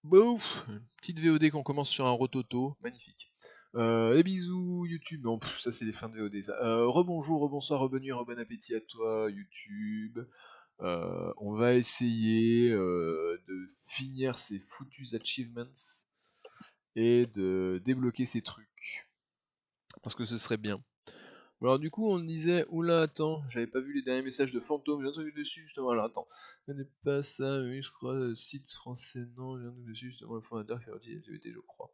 Bouf, une petite VOD qu'on commence sur un rototo, magnifique. Et bisous YouTube, non, ça c'est les fins de VOD ça. Rebonjour, rebonsoir, rebonne, bon appétit à toi YouTube. On va essayer de finir ces foutus achievements et de débloquer ces trucs. Parce que ce serait bien. Bon, alors du coup on disait, oula attends, j'avais pas vu les derniers messages de fantômes, j'ai un truc dessus justement, alors attends, ce n'est pas ça, oui je crois, site français, non, j'ai un truc dessus justement, le fondateur qui a sorti l'activité je crois.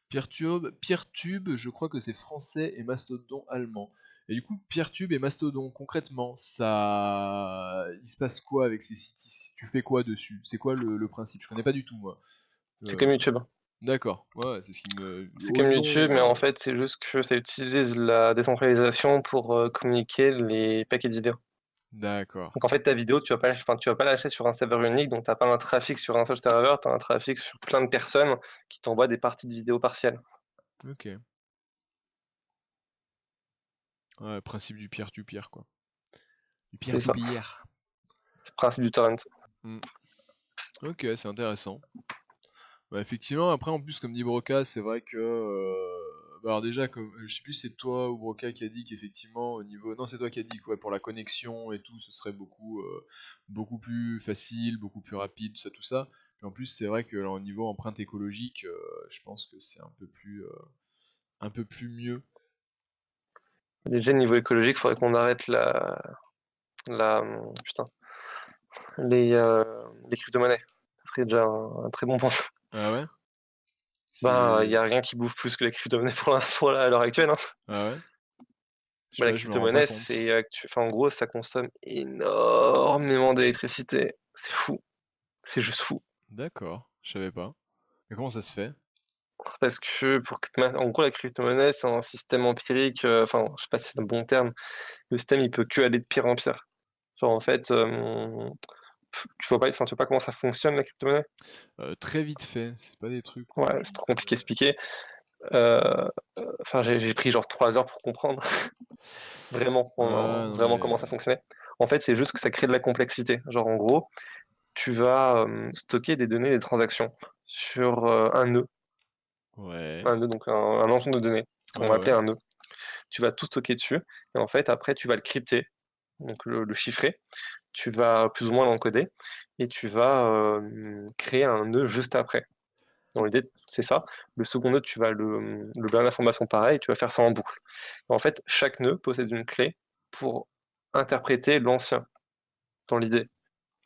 Pierretube, je crois que c'est français et Mastodon allemand. Et du coup, Pierretube et Mastodon, concrètement, ça... il se passe quoi avec ces sites? Tu fais quoi dessus? C'est quoi le principe? Je connais pas du tout moi. C'est Euh, comme YouTube. D'accord, ouais, c'est ce qui me... C'est Au comme nom... YouTube, mais en fait, c'est juste que ça utilise la décentralisation pour communiquer les paquets de vidéos. D'accord, Donc en fait, ta vidéo, tu vas pas lâcher sur un serveur unique, donc t'as pas un trafic sur un seul serveur, t'as un trafic sur plein de personnes qui t'envoient des parties de vidéos partielles. ok. Ouais, principe du peer-to-peer quoi. Du C'est ça. peer-to-peer. C'est le principe du torrent. Hmm. Ok, c'est intéressant. Bah, effectivement, après en plus comme dit Broca, c'est vrai que bah, alors déjà comme je sais plus si c'est toi ou Broca qui a dit qu'effectivement au niveau non c'est toi qui a dit que ouais, pour la connexion et tout ce serait beaucoup plus facile, beaucoup plus rapide, tout ça. Et en plus c'est vrai que là, au niveau empreinte écologique, je pense que c'est un peu plus mieux. Déjà, niveau écologique, il faudrait qu'on arrête putain, les crypto-monnaies. Ça serait déjà un très bon point. Ah ouais? Ben, il y C'est a rien qui bouffe plus que les crypto-monnaies à l'heure actuelle, hein. ah ouais? Bah, la Je me rends pas crypto-monnaie, compte. enfin, en gros, ça consomme énormément d'électricité. C'est fou. C'est juste fou. D'accord, je savais pas. Mais comment ça se fait? Parce que en gros, la crypto-monnaie, c'est un système empirique, enfin, je sais pas si c'est le bon terme. Le système, il peut que aller de pire en pire. Genre, en fait, tu vois pas comment ça fonctionne, la crypto-monnaie? Très vite fait, c'est pas des trucs Ouais, où je c'est me trop compliqué à connais. expliquer. Heu, enfin, j'ai pris genre 3 heures pour comprendre Ah non vraiment comment mais ça fonctionnait. En fait, c'est juste que ça crée de la complexité. Genre, en gros, tu vas, stocker des données, des transactions sur, ouais, un nœud, donc un ensemble de données qu'on ouais va appeler ouais. un nœud. Tu vas tout stocker dessus et en fait, après, tu vas le crypter, donc le chiffrer. Tu vas plus ou moins l'encoder et tu vas, créer un nœud juste après. Dans l'idée, c'est ça. Le second nœud, tu vas le bain d'information pareil, tu vas faire ça en boucle. En fait, chaque nœud possède une clé pour interpréter l'ancien, dans l'idée.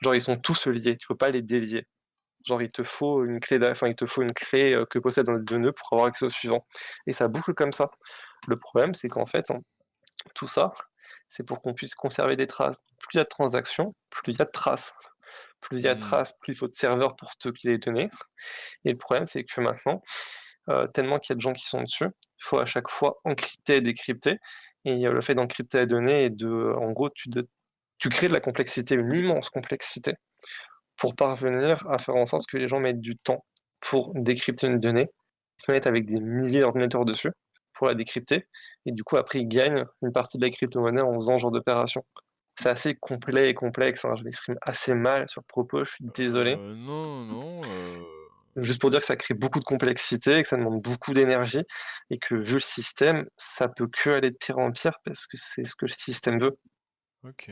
Genre, ils sont tous liés, tu peux pas les délier. Genre, il te faut une clé que possèdent les deux nœuds pour avoir accès au suivant. Et ça boucle comme ça. Le problème, c'est qu'en fait, hein, tout ça, c'est pour qu'on puisse conserver des traces. Plus il y a de transactions, plus il y a de traces. Plus il y a de Mmh. traces, plus il faut de serveurs pour stocker les données. Et le problème, c'est que maintenant, tellement qu'il y a de gens qui sont dessus, il faut à chaque fois encrypter et décrypter. Et le fait d'encrypter la donnée et en gros, tu crées de la complexité, une immense complexité, pour parvenir à faire en sorte que les gens mettent du temps pour décrypter une donnée. Ils se mettent avec des milliers d'ordinateurs dessus pour la décrypter. Et du coup, après, ils gagnent une partie de la crypto-monnaie en faisant ce genre d'opération. C'est assez complet et complexe, hein, je m'exprime assez mal sur le propos, je suis désolé. Non, non, Juste pour dire que ça crée beaucoup de complexité, que ça demande beaucoup d'énergie et que vu le système, ça peut que aller de pire en pire parce que c'est ce que le système veut. OK.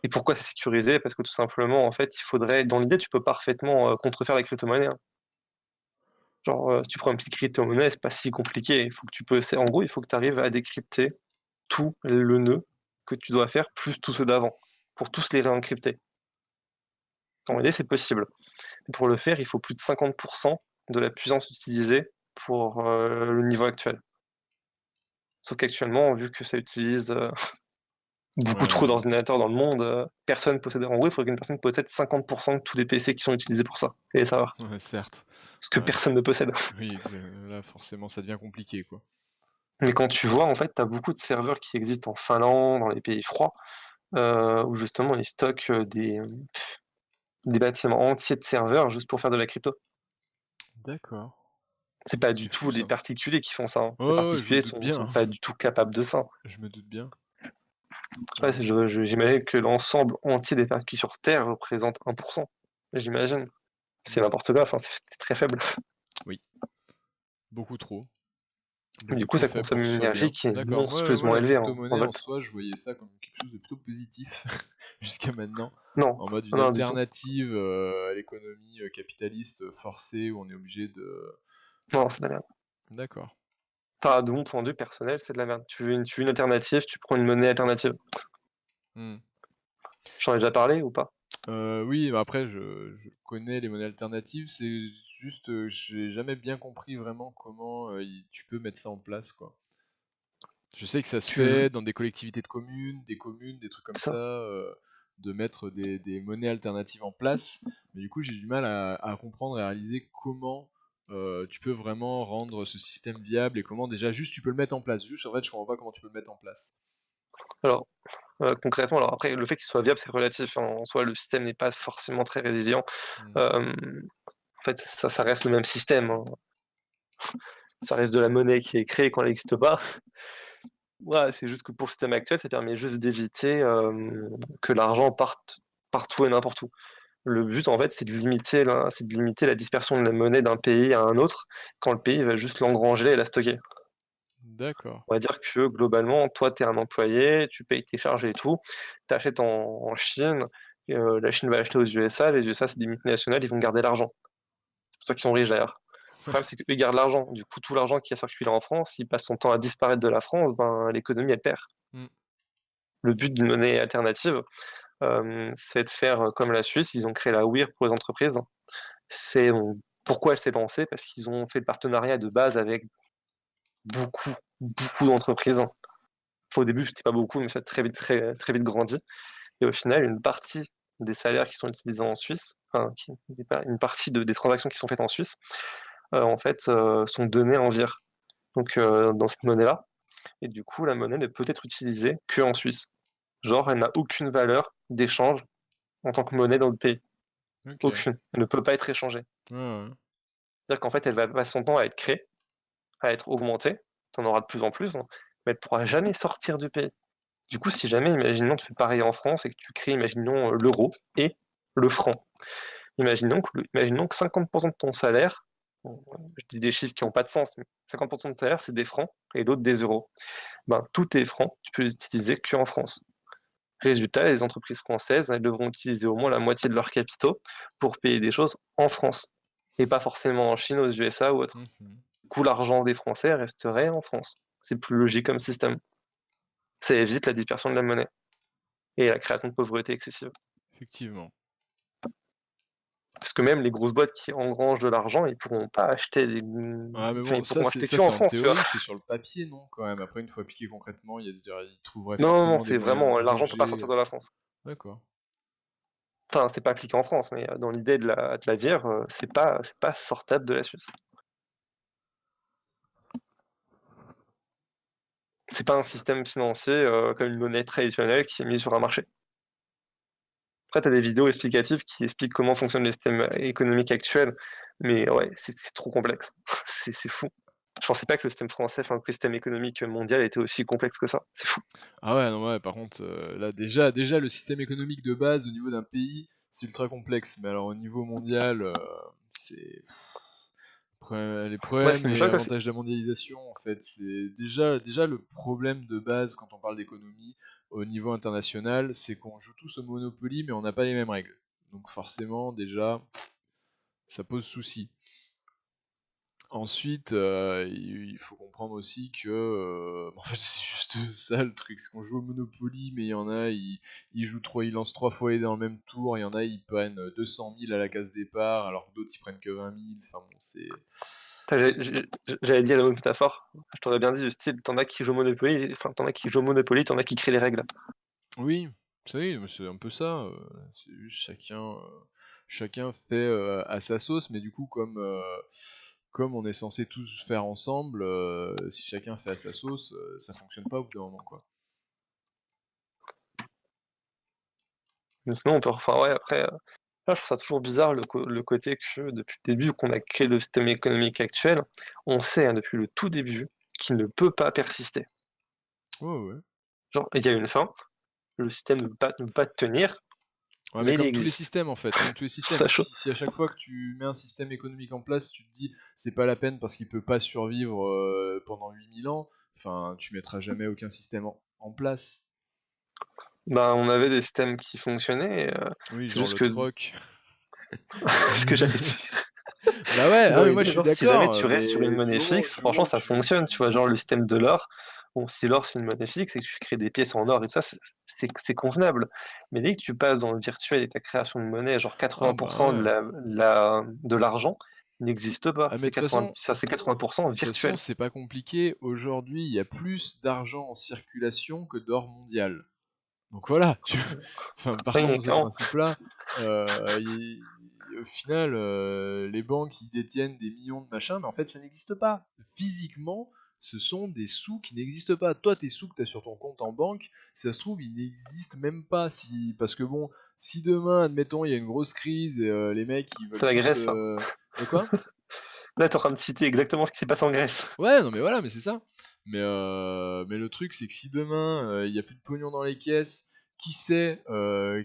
Et pourquoi c'est sécurisé? Parce que tout simplement, en fait, il faudrait dans l'idée, tu peux parfaitement, contrefaire les crypto-monnaies, hein. Genre, si tu prends une petite crypto-monnaie, c'est pas si compliqué. Il faut que tu peux c'est en gros, il faut que tu arrives à décrypter tout le nœud que tu dois faire, plus tous ceux d'avant, pour tous les réencrypter. Dans l'idée, c'est possible. Mais pour le faire, il faut plus de 50 de la puissance utilisée pour, le niveau actuel. Sauf qu'actuellement, vu que ça utilise, beaucoup trop Ouais, d'ordinateurs dans le monde, personne possède en gros, il faudrait qu'une personne possède 50 de tous les PC qui sont utilisés pour ça et ça va. ouais, certes. Ce que Ouais. personne ne possède. Oui, là forcément ça devient compliqué quoi. Mais quand tu vois, en fait, tu as beaucoup de serveurs qui existent en Finlande, dans les pays froids, où justement ils stockent, des bâtiments entiers de serveurs juste pour faire de la crypto. D'accord. C'est pas du C'est tout fou les ça. particuliers qui font ça, hein. Ouais, Les ouais, je me particuliers doute sont bien. pas du tout capables de ça. Je me doute bien. Je sais pas, j'imagine que l'ensemble entier des particules sur terre représente 1. J'imagine. C'est n'importe quoi, enfin, c'est très faible. Oui, beaucoup trop. Du Beaucoup coup, trop ça faible consomme pour que une ce soit énergie bien. qui est D'accord. Moi, monstrueusement la élevée en crypto-monnaie, en volts. soi, je voyais ça comme quelque chose de plutôt positif jusqu'à maintenant. Non, En mode une non, du tout. alternative à l'économie capitaliste forcée où on est obligé de... Non, c'est de la merde. D'accord. Enfin, de mon point de vue personnel, c'est de la merde. Tu veux une alternative, tu prends une monnaie alternative. Hmm. J'en ai déjà parlé ou pas? Oui, bah après, je connais les monnaies alternatives, c'est juste, j'ai jamais bien compris vraiment comment tu peux mettre ça en place, quoi. Je sais que ça se Tu fait dans des collectivités de communes, des trucs comme ça. ça, de mettre des monnaies alternatives en place, mais du coup, j'ai du mal à comprendre et à réaliser comment tu peux vraiment rendre ce système viable et comment déjà juste tu peux le mettre en place. Juste, en fait, je comprends pas comment tu peux le mettre en place. Alors, concrètement, alors après, le fait qu'il soit viable, c'est relatif, hein. En soi, le système n'est pas forcément très résilient. Hmm. En fait, ça reste le même système, hein. Ça reste de la monnaie qui est créée quand elle n'existe pas. Ouais, c'est juste que pour le système actuel, ça permet juste d'éviter, que l'argent parte partout et n'importe où. Le but, en fait, c'est de limiter la dispersion de la monnaie d'un pays à un autre, quand le pays va juste l'engranger et la stocker. D'accord. On va dire que globalement, toi, tu es un employé, tu payes tes charges et tout, tu achètes en Chine, la Chine va acheter aux USA, les USA, c'est des multinationales, ils vont garder l'argent. C'est pour ça qu'ils sont riches d'ailleurs. Le problème, c'est qu'eux, ils gardent l'argent. Du coup, tout l'argent qui a circulé en France, il passe son temps à disparaître de la France, ben, l'économie, elle perd. Hmm. Le but d'une monnaie alternative, c'est de faire comme la Suisse, ils ont créé la WIR pour les entreprises. C'est pourquoi elle s'est lancée? Parce qu'ils ont fait le partenariat de base avec beaucoup, beaucoup d'entreprises. Au début, c'était pas beaucoup, mais ça a très vite, très, très vite grandi. Et au final, une partie des salaires qui sont utilisés en Suisse, enfin, une partie des transactions qui sont faites en Suisse, en fait, sont données en VIR, donc dans cette monnaie-là. Et du coup, la monnaie ne peut être utilisée qu'en Suisse. Genre, elle n'a aucune valeur d'échange en tant que monnaie dans le pays. Ok. Ouais, Aucune. Elle ne peut pas être échangée. ouais. C'est-à-dire qu'en fait, elle va passer son temps à être créée, à être augmentée. Tu en auras de plus en plus, hein, mais elle ne pourra jamais sortir du pays. Du coup, si jamais, imaginons, tu fais pareil en France et que tu crées, imaginons, l'euro et le franc. Imaginons que 50% de ton salaire, bon, je dis des chiffres qui n'ont pas de sens, mais 50% de ton salaire, c'est des francs et l'autre des euros. Ben, tous tes francs, tu peux les utiliser qu'en France. Résultat, les entreprises françaises, elles devront utiliser au moins la moitié de leurs capitaux pour payer des choses en France et pas forcément en Chine, aux USA ou autre. Mhm. Du coup, l'argent des Français resterait en France. C'est plus logique comme système. Ça évite la dispersion de la monnaie et la création de pauvreté excessive. Effectivement. Parce que même les grosses boîtes qui engrangent de l'argent, ils pourront pas acheter Ouais, mais enfin, bon, ils pourront acheter ça que en c'est en France, tu vois? théorie, c'est sur le papier, non, quand même. Après, une fois appliqué concrètement, ils trouveraient Non, non, non, forcément des c'est moyens de vraiment l'argent peut pas bouger. sortir de la France. D'accord. Enfin, c'est pas appliqué en France, mais dans l'idée de la VIR, c'est pas sortable de la Suisse. C'est pas un système financier, comme une monnaie traditionnelle qui est mise sur un marché. Après, tu as des vidéos explicatives qui expliquent comment fonctionne le système économique actuel, mais ouais, c'est trop complexe. C'est fou. Je pensais pas que le système français, enfin, que le système économique mondial était aussi complexe que ça. C'est fou. Ah ouais, non, ouais, par contre, là, déjà, le système économique de base au niveau d'un pays, c'est ultra complexe. Mais alors, au niveau mondial, c'est... Les Moi, ce problèmes qui me et choque, toi, avantages de la mondialisation, en fait, c'est déjà le problème de base quand on parle d'économie au niveau international, c'est qu'on joue tous au Monopoly, mais on n'a pas les mêmes règles. Donc forcément, déjà, ça pose souci. Ensuite, il faut comprendre aussi que, en fait, c'est juste ça le truc, c'est qu'on joue au Monopoly, mais il y en a, ils lancent 3 fois les dés dans le même tour, il y en a, ils prennent 200 000 à la case départ, alors que d'autres, ils prennent que 20 000, enfin bon, c'est... j'allais dire la même métaphore. Je t'aurais bien dit du style, t'en as qui jouent au Monopoly, enfin, t'en as qui jouent au Monopoly, t'en as qui créent les règles. Oui, oui, mais c'est un peu ça, c'est juste chacun fait à sa sauce, mais du coup, comme on est censé tous faire ensemble, si chacun fait à sa sauce, ça fonctionne pas au bout d'un moment, quoi. Mais sinon, enfin, ouais, après, là, je trouve ça toujours bizarre le côté que depuis le début qu'on a créé le système économique actuel, on sait, hein, depuis le tout début qu'il ne peut pas persister. Ouais, ouais. Genre, il y a une fin, le système ne peut pas tenir, Ouais, mais mais il comme tous les existe. systèmes en fait, comme tous les Je trouve systèmes, ça chaud. si à chaque fois que tu mets un système économique en place, tu te dis c'est pas la peine parce qu'il peut pas survivre pendant 8000 ans, enfin tu mettras jamais aucun système en place. Ben, on avait des systèmes qui fonctionnaient Oui, c'est genre juste le que troc. ce que j'allais dire. Bah ouais, ah Dans mais moi l'idée, je suis genre, si jamais d'accord, tu restes sur une mais monnaie fixe, du moment franchement, où ça fonctionne, tu vois? Genre le système de l'or, bon, si l'or, c'est une monnaie fixe et que tu crées des pièces en or et tout ça, c'est convenable. Mais dès que tu passes dans le virtuel et ta création de monnaie, genre Ah 80 bah de ouais. de l'argent n'existe pas. Ah mais C'est 80 ça, c'est 80 de toute façon virtuel. c'est pas compliqué. Aujourd'hui, il y a plus d'argent en circulation que d'or mondial. Donc voilà, enfin, partons Oui, de ce clairement. principe-là. Au final, les banques, ils détiennent des millions de machins, mais en fait, ça n'existe pas. Physiquement, ce sont des sous qui n'existent pas. Toi, tes sous que tu as sur ton compte en banque, si ça se trouve, ils n'existent même pas. Parce que bon, si demain, admettons, il y a une grosse crise et les mecs, ils veulent C'est la tous... Grèce, hein. De quoi? Là, tu es en train de citer exactement ce qui s'est passé en Grèce. Ouais, non mais voilà, mais c'est ça. Mais le truc, c'est que si demain, il y a plus de pognon dans les caisses, qui sait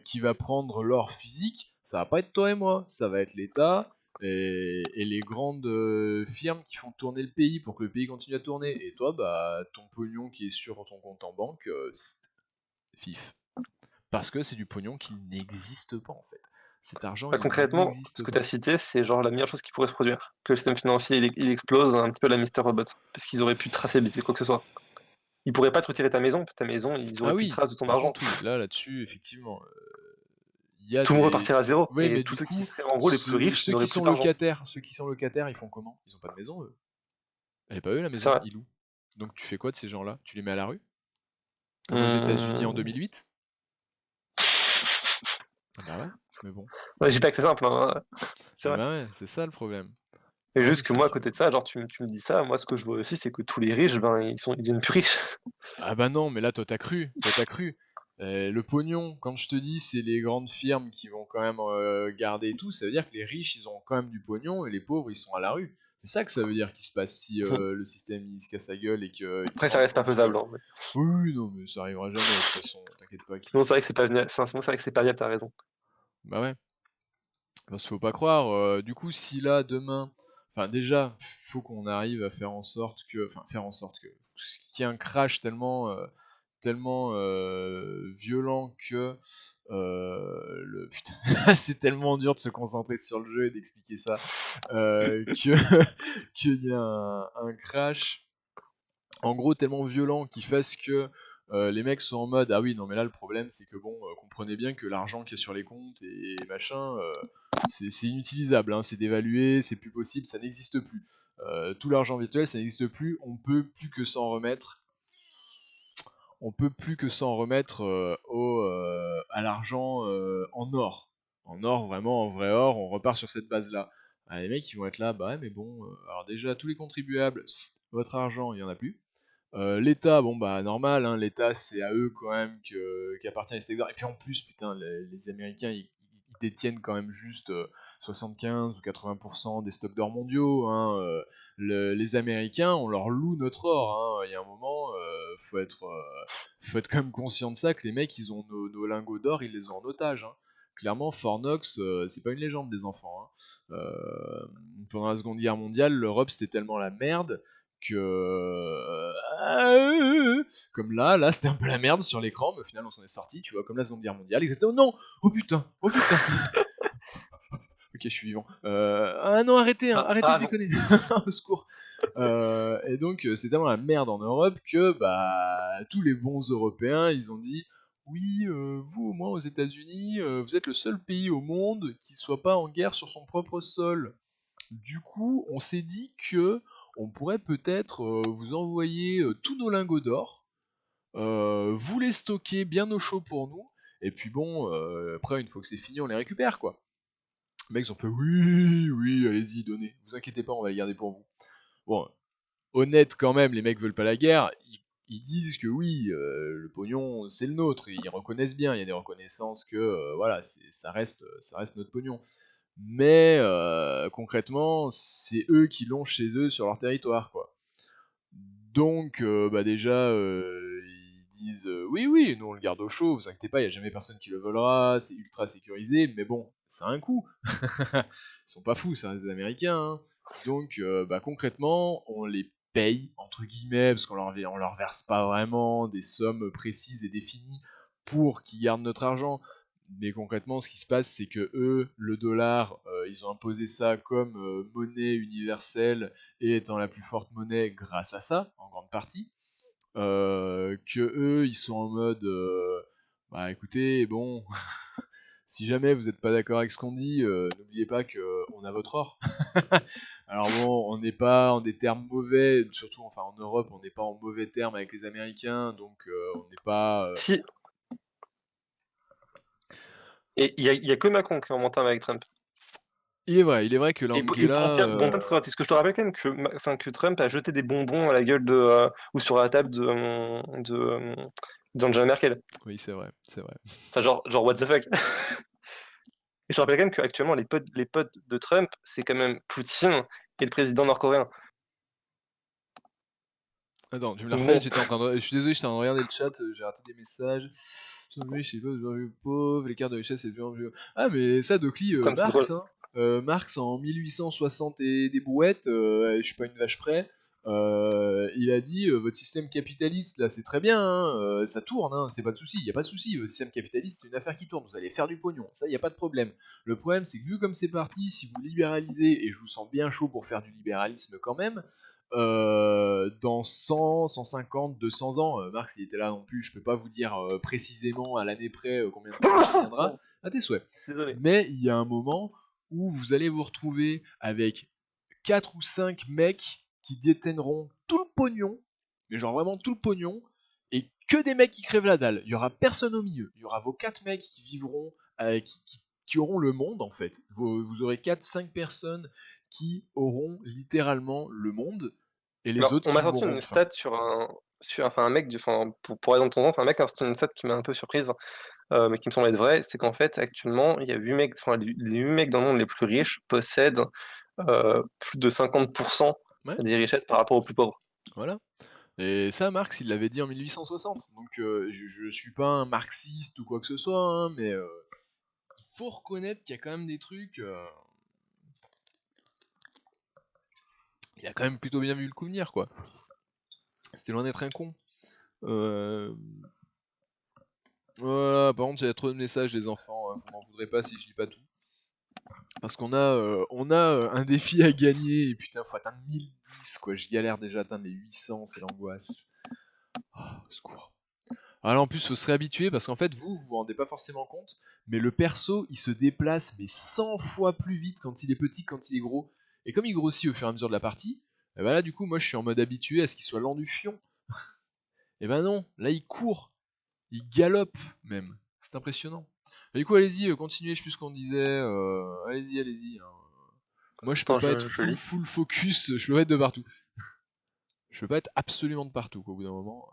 qui va prendre l'or physique? Ça va pas être toi et moi, ça va être l'État et les grandes firmes qui font tourner le pays pour que le pays continue à tourner. Et toi, bah, ton pognon qui est sur ton compte en banque, c'est fif. Parce que c'est du pognon qui n'existe pas en fait. Cet argent, Bah, il concrètement, ce n'existe que tu as pas. cité, c'est genre la meilleure chose qui pourrait se produire. Que le système financier il explose un petit peu la Mister Robot. Parce qu'ils auraient pu traçabilité quoi que ce soit. Ils pourraient pas te retirer ta maison, ta maison, ils auraient Ah plus de oui, traces de ton par argent. contre oui, là-dessus, effectivement, il y a Tout le monde des... repartira à zéro. Oui, Et mais tous du ceux qui coup, seraient en gros les plus riches ceux qui n'auraient plus sont d'argent. locataires, ils font comment? Ils ont pas de maison, eux. Elle est pas eux, la C'est maison, vrai. ils louent. Donc tu fais quoi de ces gens-là? Tu les mets à la rue? Comme aux États-Unis en Mmh... 2008? Ah bah ouais, mais bon. Ouais, j'ai pas que c'est simple, hein. C'est Ah vrai. bah ouais, c'est ça le problème. Le Et problème, juste que c'est moi, à que... côté de ça, genre tu me dis ça, moi ce que je vois aussi, c'est que tous les riches, ben ils deviennent plus riches. Ah bah non, mais là, toi t'as cru. Le pognon, quand je te dis c'est les grandes firmes qui vont quand même garder et tout, ça veut dire que les riches, ils ont quand même du pognon et les pauvres, ils sont à la rue. C'est ça que ça veut dire qui se passe si le système il se casse la gueule et qu'ils Après, se ça rendent reste pas compte que... faisable, hein. Oui, oui, non, mais ça arrivera jamais, de toute façon, t'inquiète pas Sinon, c'est vrai que c'est pas enfin, sinon, c'est vrai que c'est pas viable, t'as raison. Bah ouais, parce qu'il faut pas croire, du coup, si là, demain... Enfin, déjà, faut qu'on arrive à faire en sorte que... Enfin, faire en sorte que... Qu'il y ait un crash tellement violent que putain, c'est tellement dur de se concentrer sur le jeu et d'expliquer ça que qu'il y a un crash en gros tellement violent qui fasse que les mecs sont en mode ah oui non mais là le problème c'est que bon comprenez bien que l'argent qui est sur les comptes et machin c'est inutilisable hein, c'est dévalué c'est plus possible ça n'existe plus tout l'argent virtuel ça n'existe plus on peut plus que s'en remettre à l'argent en or. En or, vraiment, en vrai or, on repart sur cette base-là. Ah, les mecs, ils vont être là, bah ouais, mais bon, alors déjà, tous les contribuables, votre argent, il n'y en a plus. L'État, bon bah normal, hein, l'État c'est à eux quand même qu'appartient les stocks d'or. Et puis en plus, putain, les Américains ils détiennent quand même juste 75 ou 80% des stocks d'or mondiaux. Hein, les Américains, on leur loue notre or. Hein. Il y a un moment, faut être quand même conscient de ça que les mecs ils ont nos lingots d'or, ils les ont en otage. Hein. Clairement, Fort Knox, c'est pas une légende, les enfants. Hein. Pendant la Seconde Guerre mondiale, l'Europe c'était tellement la merde que comme là c'était un peu la merde sur l'écran, mais au final on s'en est sorti, tu vois, comme la Seconde Guerre mondiale. Exactement. Non, oh putain. Ok, je suis vivant. Ah non, arrêtez, hein, arrêtez de Bon. déconner. Au secours. Et donc c'est tellement la merde en Europe que bah tous les bons Européens ils ont dit oui, vous au moins aux États-Unis, vous êtes le seul pays au monde qui soit pas en guerre sur son propre sol. Du coup, on s'est dit que on pourrait peut-être vous envoyer tous nos lingots d'or, vous les stocker bien au chaud pour nous, et puis bon, après une fois que c'est fini, on les récupère quoi. Les mecs ils ont fait oui, oui, allez-y, donnez, vous inquiétez pas, on va les garder pour vous. Bon, honnête quand même, les mecs veulent pas la guerre, ils disent que oui, le pognon c'est le nôtre, et ils reconnaissent bien, il y a des reconnaissances que voilà, ça reste notre pognon. Mais concrètement, c'est eux qui l'ont chez eux sur leur territoire, quoi. Donc, bah déjà, ils disent oui, oui, nous on le garde au chaud, vous inquiétez pas, il n'y a jamais personne qui le volera, c'est ultra sécurisé, mais bon, ça a un coût. Ils sont pas fous, ça reste des Américains. Hein. Donc, bah, concrètement, on les paye, entre guillemets, parce on leur verse pas vraiment des sommes précises et définies pour qu'ils gardent notre argent. Mais concrètement, ce qui se passe, c'est que eux, le dollar, ils ont imposé ça comme monnaie universelle et étant la plus forte monnaie grâce à ça, en grande partie. Que eux, ils sont en mode, bah écoutez, bon, si jamais vous n'êtes pas d'accord avec ce qu'on dit, n'oubliez pas qu'on a votre or. Alors bon, on n'est pas en des termes mauvais, surtout enfin en Europe, on n'est pas en mauvais termes avec les Américains, donc on n'est pas. Si, et il y a que Macron qui est en bon terme avec Trump. Il est vrai que Et bon l'Angela. terme, bon terme très que je te rappelle quand même que Trump a jeté des bonbons à la gueule de, ou sur la table d'Angela Merkel. Oui, c'est vrai, c'est vrai. Enfin, genre what the fuck. Et je te rappelle quand même qu'actuellement, les potes de Trump, c'est quand même Poutine et le président nord-coréen. Attends, tu me la Donc refais, bon, je suis désolé, j'étais en train de regarder le chat, j'ai raté des messages. Oui, je sais pas, vous pauvre, l'écart de richesse est de plus en plus. Ah, mais ça, Docly, comme c'est drôle. Marx, hein. Marx en 1860 et des brouettes, je suis pas une vache près. Il a dit votre système capitaliste là c'est très bien, hein, ça tourne, hein, c'est pas de souci, il y a pas de souci. Votre système capitaliste c'est une affaire qui tourne, vous allez faire du pognon, ça y a pas de problème. Le problème c'est que vu comme c'est parti, si vous libéralisez et je vous sens bien chaud pour faire du libéralisme quand même, dans 100, 150, 200 ans, Marx il était là non plus, je peux pas vous dire précisément à l'année près combien de temps ça tiendra, à tes souhaits. Désolé. Mais il y a un moment où vous allez vous retrouver avec 4 ou 5 mecs qui détiendront tout le pognon, mais genre vraiment tout le pognon, et que des mecs qui crèvent la dalle. Il y aura personne au milieu. Il y aura vos 4 mecs qui vivront, qui auront le monde en fait. Vous aurez 4-5 personnes qui auront littéralement le monde, et les Alors, autres on qui m'a sorti mourront une de faim. stat enfin un mec, enfin, pour aller dans ton sens, un mec a sorti une stat qui m'a un peu surprise, mais qui me semble être vraie, c'est qu'en fait, actuellement, il y a 8 mecs, enfin les 8 mecs dans le monde les plus riches possèdent plus de 50% Ouais, des richesses par rapport aux plus pauvres. voilà. Et ça, Marx, il l'avait dit en 1860. Donc, je suis pas un marxiste ou quoi que ce soit, hein, mais il faut reconnaître qu'il y a quand même des trucs. Il a quand même plutôt bien vu le coup venir, quoi. C'était loin d'être un con. Euh... Voilà, par contre, il y a trop de messages, les enfants. Hein, vous m'en voudrez pas si je lis pas tout. Parce on a un défi à gagner, et putain, faut atteindre 1010, quoi. Je galère déjà à atteindre les 800, c'est l'angoisse. Oh, au secours. Alors en plus, faut se réhabituer, parce qu'en fait, vous vous rendez pas forcément compte, mais le perso, il se déplace, mais 100 fois plus vite quand il est petit que quand il est gros. Et comme il grossit au fur et à mesure de la partie, et bah là, du coup, moi, je suis en mode habitué à ce qu'il soit lent du fion. Et ben non, là, il court. Il galope même. C'est impressionnant. Et du coup, allez-y, continuez, je sais plus ce qu'on disait. Allez-y, allez-y. Hein. Moi, je peux Attends, pas être je full lis. full focus, je peux pas être de partout. Je peux pas être absolument de partout, quoi, au bout d'un moment.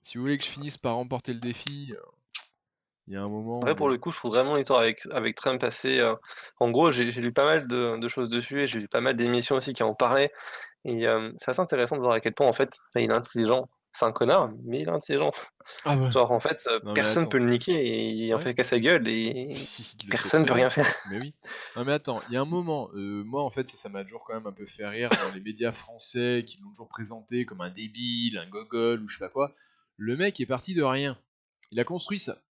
Si vous voulez que je finisse par remporter le défi, il y a un moment Après, où pour le coup, je trouve vraiment l'histoire avec Trump assez, en gros, j'ai lu pas mal de choses dessus et j'ai lu pas mal d'émissions aussi qui en parlaient et c'est assez intéressant de voir à quel point, en fait, bah, il est intelligent. C'est un connard, mais il est intelligent. ah bah Genre, en fait, non mais personne peut attends, le niquer et il en ouais, fait qu'à sa gueule et oui, il le sait personne très peut rien bien. faire. Mais oui. Non mais attends, il y a un moment, moi en fait ça m'a toujours quand même un peu fait rire dans les médias français qui l'ont toujours présenté comme un débile, un gogol ou je sais pas quoi. Le mec est parti de rien. Il a construit ça.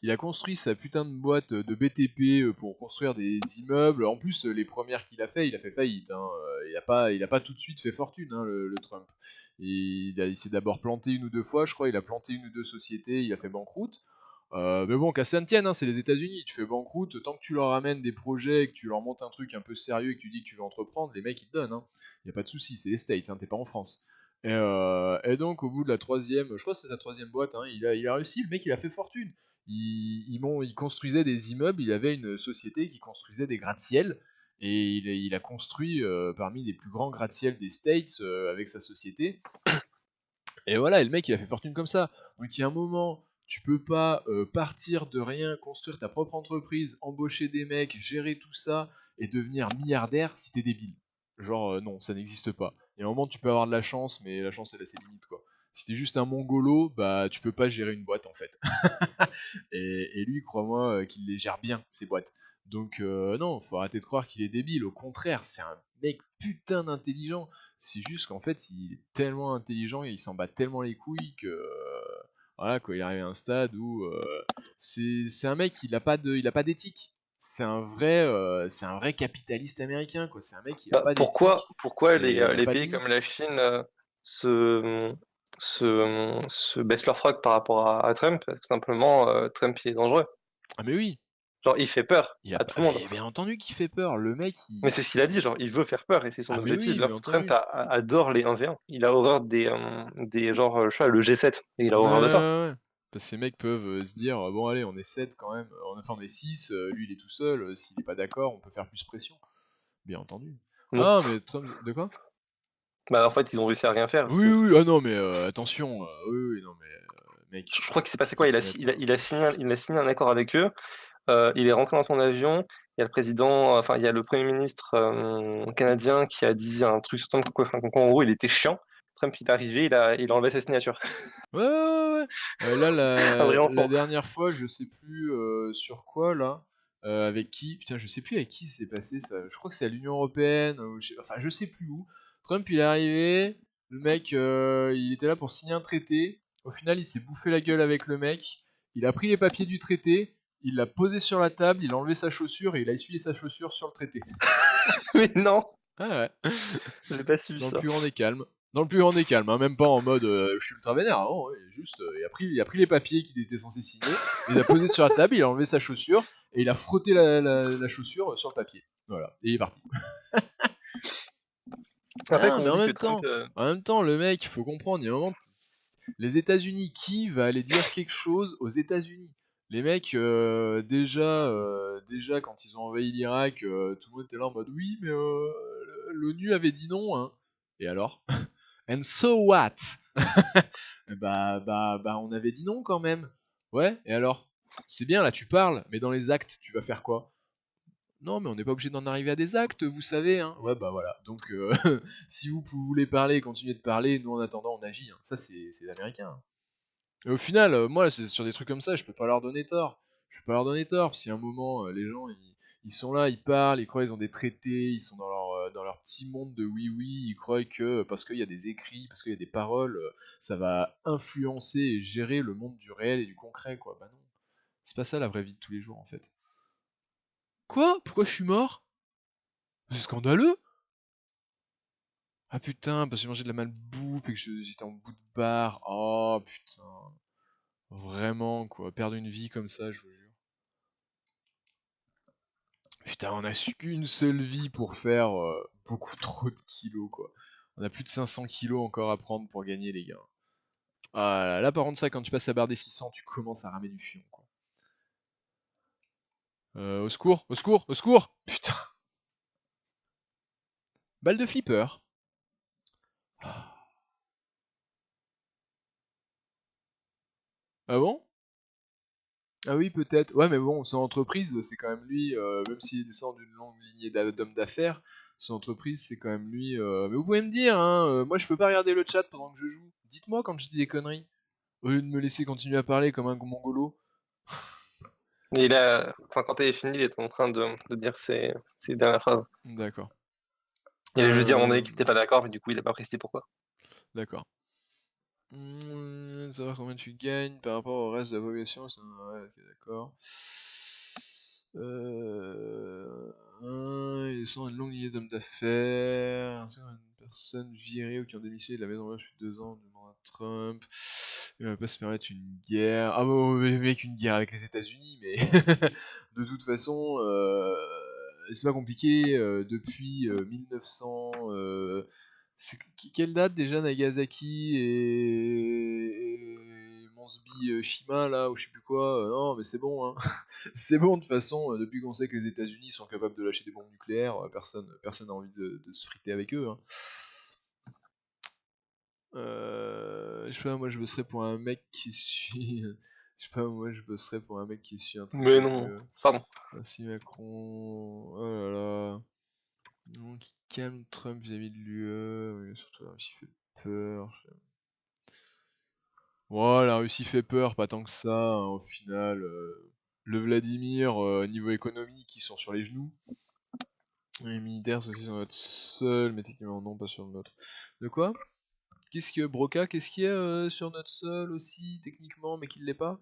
Il a construit sa putain de boîte de BTP pour construire des immeubles. En plus, les premières qu'il a fait, il a fait faillite. Hein. Il a pas tout de suite fait fortune, hein, le Trump. Il s'est d'abord planté une ou deux fois, je crois. Il a planté une ou deux sociétés, il a fait banqueroute. Mais bon, qu'à ça ne tienne, hein, c'est les États-Unis. Tu fais banqueroute, tant que tu leur amènes des projets, que tu leur montes un truc un peu sérieux et que tu dis que tu veux entreprendre, les mecs ils te donnent. Hein. Y a pas de souci, c'est les States, hein, t'es pas en France. Et donc, au bout de la troisième, je crois que c'est sa troisième boîte, hein, il a réussi, le mec il a fait fortune. Il construisait des immeubles, il avait une société qui construisait des gratte-ciel, et il a construit parmi les plus grands gratte-ciel des States avec sa société. Et voilà, et le mec il a fait fortune comme ça. Donc il y a un moment, tu peux pas partir de rien, construire ta propre entreprise, embaucher des mecs, gérer tout ça, et devenir milliardaire si t'es débile. Genre, non, ça n'existe pas. Il y a un moment, tu peux avoir de la chance, mais la chance, elle a ses limites, quoi. Si t'es juste un mongolo, bah, tu peux pas gérer une boîte, en fait. Et lui, crois-moi, qu'il les gère bien, ces boîtes. Donc, non, faut arrêter de croire qu'il est débile. Au contraire, c'est un mec putain d'intelligent. C'est juste qu'en fait, il est tellement intelligent et il s'en bat tellement les couilles que. Voilà, quoi, il arrive à un stade où. C'est un mec, il a pas d'éthique. C'est un vrai capitaliste américain, quoi. C'est un mec, il a Bah, pas d'éthique pourquoi et il a les pas de pays comme limite. la Chine se baissent leur froc par rapport à Trump? Parce que simplement, Trump, il est dangereux. Ah, mais oui, Genre, il fait peur il a à pas. tout le monde. Mais bien entendu qu'il fait peur. Le mec, Mais il. c'est ce qu'il a dit, genre, il veut faire peur et c'est son Ah, mais objectif. oui, bien Genre, Trump entendu. adore les 1v1. Il a horreur des genre, je sais pas, le G7. Et il a Ouais, horreur de ça. ouais, ouais. Parce que ces mecs peuvent se dire, bon allez, on est 7 quand même, enfin on est 6, lui il est tout seul, s'il est pas d'accord, on peut faire plus pression. Bien entendu. Non. Ah mais Trump, de quoi? Bah, en fait, ils ont réussi à rien faire parce Oui, que oui, ah non mais attention, oui, oui, non mais mec, je crois qu'il s'est passé faut quoi? être honnête, hein. Il a signé un accord avec eux. Il est rentré dans son avion. Il y a le président, enfin, il y a le premier ministre canadien qui a dit un truc sur Trump, quoi, enfin, en gros, il était chiant. Trump, il est arrivé, il a enlevé sa signature. Ouais, ouais, ouais. Là, Un vrai la enfant. dernière fois, je sais plus sur quoi, là, avec qui, putain, je sais plus avec qui s'est passé ça. Je crois que c'est à l'Union Européenne, enfin, je sais plus où. Trump, il est arrivé, le mec, il était là pour signer un traité. Au final, il s'est bouffé la gueule avec le mec. Il a pris les papiers du traité, il l'a posé sur la table, il a enlevé sa chaussure et il a essuyé sa chaussure sur le traité. Mais non, Ah ouais. j'ai pas suivi Dans le ça. plus grand des calmes. Dans le plus grand des calmes, hein, même pas en mode je suis ultra vénère, non, ouais, juste il a pris les papiers qu'il était censé signer, il a posé sur la table, il a enlevé sa chaussure et il a frotté la chaussure sur le papier. Voilà, et il est parti. Après Ah, qu'on mais me dit que Trump, en même temps, le mec, il faut comprendre, il y a un moment, les États-Unis, qui va aller dire quelque chose aux États-Unis? Les mecs, déjà, quand ils ont envahi l'Irak, tout le monde était là en mode oui, mais l'ONU avait dit non, hein. Et alors? And so what? Bah, on avait dit non quand même. Ouais, et alors? C'est bien, là, tu parles, mais dans les actes, tu vas faire quoi? Non, mais on n'est pas obligé d'en arriver à des actes, vous savez, hein. Ouais, bah voilà. Donc, si vous voulez parler, continuez de parler, nous en attendant, on agit, hein. Ça, c'est américain, hein. Et au final, moi, c'est sur des trucs comme ça, je peux pas leur donner tort. Je peux pas leur donner tort, parce qu'il y a un moment, les gens, ils sont là, ils parlent, ils croient qu'ils ont des traités, ils sont dans leur petit monde de oui-oui, ils croient que parce qu'il y a des écrits, parce qu'il y a des paroles, ça va influencer et gérer le monde du réel et du concret, quoi. Bah non, c'est pas ça la vraie vie de tous les jours, en fait. Quoi? Pourquoi je suis mort? C'est scandaleux! Ah putain, parce que j'ai mangé de la malbouffe et que j'étais en bout de barre. Oh putain. Vraiment, quoi. Perdre une vie comme ça, je vous jure. Putain, on a su qu'une seule vie pour faire beaucoup trop de kilos, quoi. On a plus de 500 kilos encore à prendre pour gagner, les gars. Ah là, là, par contre, ça, quand tu passes la barre des 600, tu commences à ramer du fion, quoi. Au secours, au secours, au secours! Putain. Balle de flipper. Ah bon? Ah oui, peut-être. Ouais, mais bon, son entreprise, c'est quand même lui, même s'il descend d'une longue lignée d'hommes d'affaires, son entreprise, c'est quand même lui. Mais vous pouvez me dire, hein, moi je peux pas regarder le chat pendant que je joue. Dites-moi quand je dis des conneries, au lieu de me laisser continuer à parler comme un mongolo. il a, enfin, quand elle est finie, il était en train de dire ses dernières phrases. D'accord. Il a juste dit à un moment donné Euh, qu'il était pas d'accord, mais du coup, il a pas précisé pourquoi. d'accord. Savoir combien tu gagnes par rapport au reste de la population, ouais, ok, d'accord. Ils sont une longue lignée d'hommes d'affaires, une personne virée ou qui ont démissionné de la Maison Blanche depuis 2 ans, demande à Trump. Il va pas se permettre une guerre. Ah bon, mec, une guerre avec les États-Unis, mais de toute façon, c'est pas compliqué. Depuis 1900, c'est quelle date déjà Nagasaki et Monsby Shima là ou je sais plus quoi, non mais c'est bon hein. C'est bon de toute façon, depuis qu'on sait que les États-Unis sont capables de lâcher des bombes nucléaires, personne n'a envie de se friter avec eux, hein. Je sais pas, moi je bosserais pour un mec qui suit. Je sais pas, moi je bosserais pour un mec qui suit un truc Mais avec non, pardon. Merci Macron. Oh là là. Donc, il calme Trump vis-à-vis de l'UE, oui, surtout la Russie fait peur. Ouais, la Russie fait peur, pas tant que ça, hein, au final. Le Vladimir, niveau économique, ils sont sur les genoux. Les militaires sont aussi sur notre sol, mais techniquement non, pas sur le nôtre. De quoi? Qu'est-ce que Broca, qu'est-ce qu'il y a sur notre sol aussi, techniquement, mais qui ne l'est pas?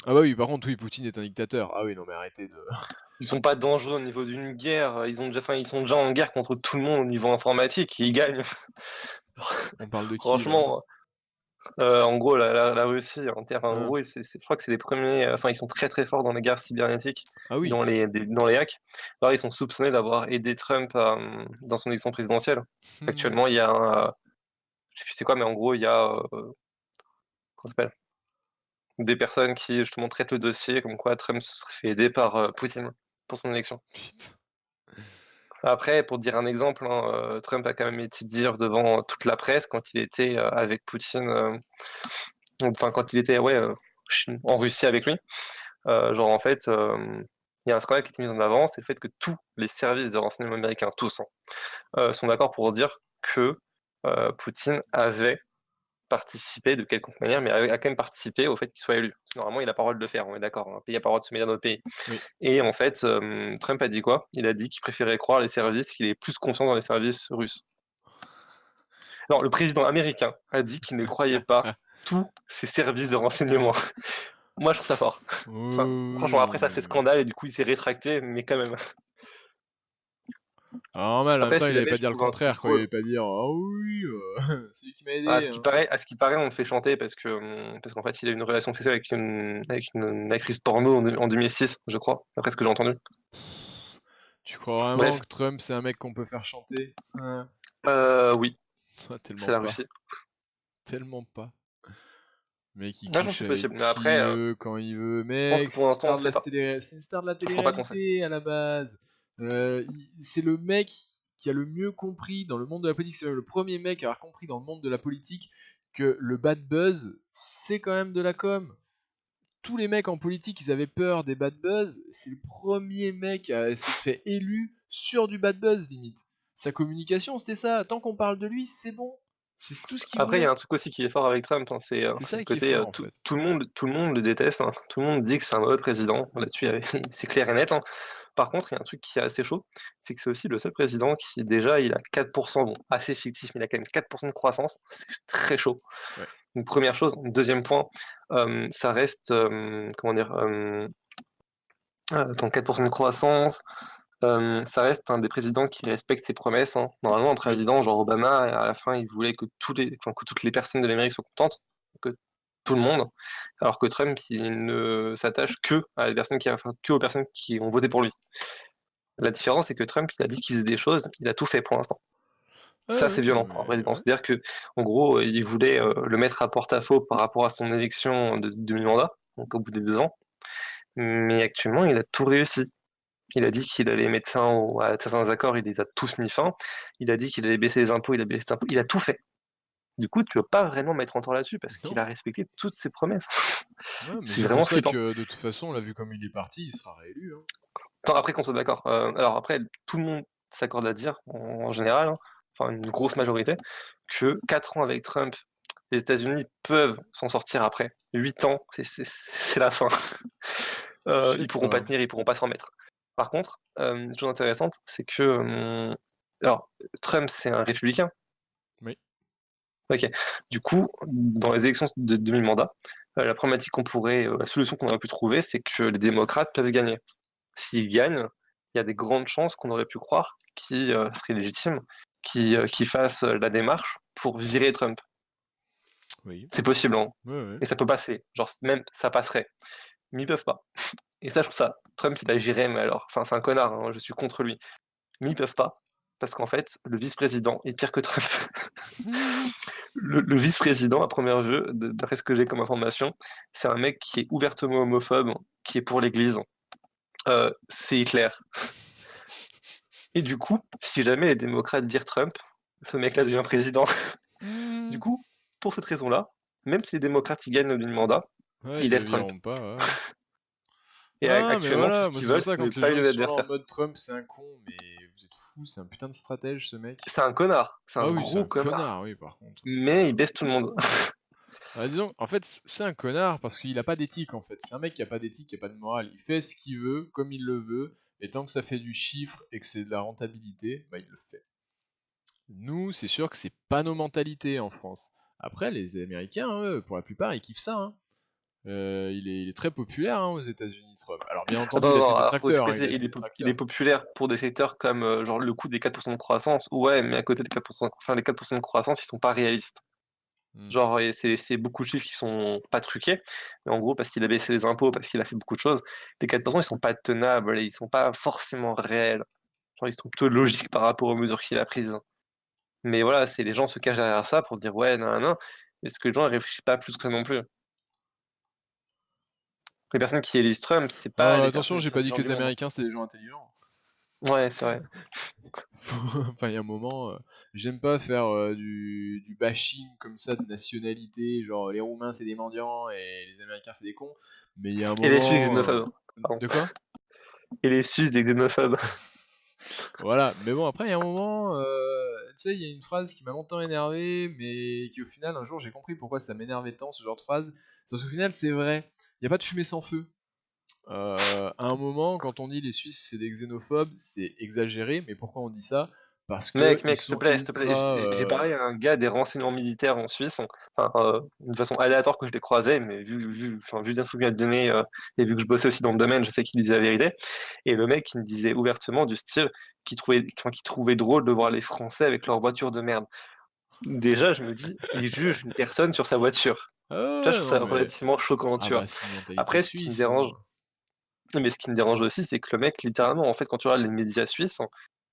Ah bah oui, par contre, oui, Poutine est un dictateur. Ah oui, non mais arrêtez de... Ils sont pas dangereux au niveau d'une guerre, ils sont déjà en guerre contre tout le monde au niveau informatique et ils gagnent. On parle de qui, là? Franchement, en gros, la Russie, en Hein. gros, je crois que c'est les premiers, enfin, ils sont très très forts dans les guerres cybernétiques, Ah oui. dans les hacks. Alors, ils sont soupçonnés d'avoir aidé Trump dans son élection présidentielle. Actuellement, il y a je sais plus c'est quoi, mais en gros, il y a, comment ça s'appelle? Des personnes qui justement traitent le dossier, comme quoi Trump se serait fait aider par Poutine pour son élection. Putain. Après, pour dire un exemple, hein, Trump a quand même été dire devant toute la presse quand il était avec Poutine, enfin quand il était ouais, en Russie avec lui, genre en fait, il y a un scandale qui était mis en avant, c'est le fait que tous les services de renseignement américains, tous, hein, sont d'accord pour dire que Poutine avait participé de quelconque manière, mais a quand même participé au fait qu'il soit élu. Parce que normalement, il a pas le droit de le faire, on est d'accord, un pays a pas le droit de se mêler dans notre pays. Oui. Et en fait, Trump a dit quoi? Il a dit qu'il préférait croire les services, qu'il est plus confiant dans les services russes. Non, le président américain a dit qu'il ne croyait pas tous ces services de renseignement. Moi, je trouve ça fort. Enfin, franchement, après, ça fait Oui. scandale et du coup, il s'est rétracté, mais quand même. Ah, normal, en même Après, temps, si il allait jamais pas je dire le trouve un truc contraire, quoi. Il drôle, allait pas dire ah oui, c'est lui qui m'a à aidé, ce qui hein. paraît, à ce qui paraît, on le fait chanter parce qu'en fait, il a une relation sexuelle avec une actrice porno en 2006, je crois, d'après ce que j'ai entendu. Tu crois vraiment Bref, que Trump c'est un mec qu'on peut faire chanter? Hein? oui, c'est Tellement la pas. Russie. Tellement pas. Mec, il Là, je pense couche que c'est avec possible, mais qui après, il veut, quand il veut. je pense Mec, que pour l'instant, on ne sait pas. c'est une star de la Faut pas qu'on sait. télé-réalité à la base. C'est le mec qui a le mieux compris dans le monde de la politique. C'est même le premier mec à avoir compris dans le monde de la politique que le bad buzz, c'est quand même de la com. Tous les mecs en politique, ils avaient peur des bad buzz. C'est le premier mec à s'être fait élu sur du bad buzz, limite. Sa communication, c'était ça. Tant qu'on parle de lui, c'est bon. C'est tout ce qu'il Après, il y a voulait. un truc aussi qui est fort avec Trump, hein, C'est c'est ça le qui est côté fort, en fait. tout le monde le déteste, hein. Tout le monde dit que c'est un mauvais président. Là-dessus, c'est clair et net, hein. Par contre, il y a un truc qui est assez chaud, c'est que c'est aussi le seul président qui déjà il a 4%, bon, assez fictif, mais il a quand même 4% de croissance. C'est très chaud. Ouais. Une première chose. Deuxième point, ça reste, comment dire, attends, 4% de croissance. Ça reste un des présidents qui respecte ses promesses, hein. Normalement, un Oui. président genre Obama, à la fin, il voulait que toutes les personnes de l'Amérique soient contentes, que tout le monde, alors que Trump, il ne s'attache que aux personnes qui ont voté pour lui. La différence, c'est que Trump, il a dit qu'il faisait des choses, il a tout fait pour l'instant. Ouais, Ça, ouais, c'est non, violent pour un mais président. ouais. C'est-à-dire que, en gros, il voulait le mettre à porte-à-faux par rapport à son élection de demi-mandat, donc au bout des 2 ans. Mais actuellement, il a tout réussi. Il a dit qu'il allait mettre fin à certains accords, il les a tous mis fin. Il a dit qu'il allait baisser les impôts, il a baissé les impôts. Il a tout fait. Du coup, tu peux pas vraiment mettre en tort là-dessus parce qu'il Non. a respecté toutes ses promesses. Ouais, mais C'est c'est pour vraiment ça flippant. que de toute façon, on l'a vu comme il est parti, il sera réélu. Hein. Attends, après qu'on soit d'accord. Alors après, tout le monde s'accorde à dire, en général, hein, enfin une grosse majorité, que 4 ans avec Trump, les États-Unis peuvent s'en sortir après. 8 ans, c'est la fin. Je sais Ils pourront pas pas. tenir, ils pourront pas s'en remettre. Par contre, une chose intéressante, c'est que alors Trump, c'est un républicain. Oui. OK. Du coup, dans les élections de demi-mandat, la solution qu'on aurait pu trouver, c'est que les démocrates peuvent gagner. S'ils gagnent, il y a des grandes chances qu'on aurait pu croire qu'ils, seraient légitimes, qu'ils fassent, la démarche pour virer Trump. Oui. C'est possible, hein, Ouais, ouais. et ça peut passer. Genre même ça passerait, mais ils peuvent pas. Et ça, je trouve ça Trump, il a géré, mais alors enfin, c'est un connard, hein, je suis contre lui. Mais ils peuvent pas, parce qu'en fait, le vice-président est pire que Trump. Le vice-président, à première vue, d'après ce que j'ai comme information, c'est un mec qui est ouvertement homophobe, qui est pour l'Église. C'est Hitler. Et du coup, si jamais les démocrates virent Trump, ce mec-là devient président. Du coup, pour cette raison-là, même si les démocrates y gagnent le mandat, Ouais, ils ils le laissent Trump. vireront pas, ouais. Et Ah, mais actuellement, tout ce voilà, moi qu'ils c'est pour veulent, ça, c'est ne quand les pas gens eu ils sont là en d'adversaire. mode Trump, c'est un con, mais vous êtes fous, c'est un putain de stratège ce mec. C'est un connard, c'est Ah un oui, c'est gros un connard, connard, oui, par contre. mais il baisse tout le monde. Bah, disons, en fait, c'est un connard parce qu'il a pas d'éthique en fait. C'est un mec qui a pas d'éthique, qui a pas de morale. Il fait ce qu'il veut, comme il le veut, et tant que ça fait du chiffre et que c'est de la rentabilité, bah il le fait. Nous, c'est sûr que c'est pas nos mentalités en France. Après, les Américains, eux, pour la plupart, ils kiffent ça, hein. Il est très populaire hein, aux États-Unis, Trump. Alors, bien entendu, Attends, il a attends, ses alors, faut aussi détracteurs, hein, il préciser, a ses il est détracteurs. populaire pour des secteurs comme genre le coût des 4% de croissance. Ouais, mais à côté des 4%, enfin, les 4% de croissance, ils sont pas réalistes. Hmm. Genre, et c'est beaucoup de chiffres qui sont pas truqués. Mais en gros, parce qu'il a baissé les impôts, parce qu'il a fait beaucoup de choses, les 4% ils sont pas tenables et ils sont pas forcément réels. Genre, ils sont plutôt logiques par rapport aux mesures qu'il a prises. Mais voilà, c'est les gens se cachent derrière ça pour se dire ouais, nan, nan, nan. Est-ce que les gens ne réfléchissent pas plus que ça non plus? Les personnes qui élisent Trump, c'est pas les Attention, personnes les j'ai plus pas dit intelligentes que du les monde. Américains c'était des gens intelligents. Ouais, c'est vrai. Enfin, il y a un moment, j'aime pas faire du bashing comme ça de nationalité, genre les Roumains c'est des mendiants et les Américains c'est des cons, mais il y a un Et les Suisses moment. xénophobes. Pardon. De quoi? Et les Suisses des xénophobes. Voilà, mais bon, après il y a un moment, tu sais, il y a une phrase qui m'a longtemps énervé, mais qui au final, un jour j'ai compris pourquoi ça m'énervait tant ce genre de phrase. Parce qu'au final, c'est vrai, il n'y a pas de fumée sans feu. À un moment, quand on dit les Suisses c'est des xénophobes, c'est exagéré, mais pourquoi on dit ça? Parce que ils Mec, sont s'il te plaît, ultra. j'ai parlé à un gars des renseignements militaires en Suisse, enfin, d'une façon aléatoire que je l'ai croisé, mais enfin, vu bien ce qu'il vient de donner, et vu que je bossais aussi dans le domaine, je sais qu'il disait la vérité. Et le mec, il me disait ouvertement du style qu'il trouvait drôle de voir les Français avec leur voiture de merde. Déjà, je me dis, il juge une personne sur sa voiture. Ah Tu vois, je ouais, trouve non ça mais. relativement choquant, Ah tu vois. bah c'est une mentalité Après, ce qui me suisse, hein. dérange, mais ce qui me dérange aussi, c'est que le mec, littéralement, en fait, quand tu regardes les médias suisses,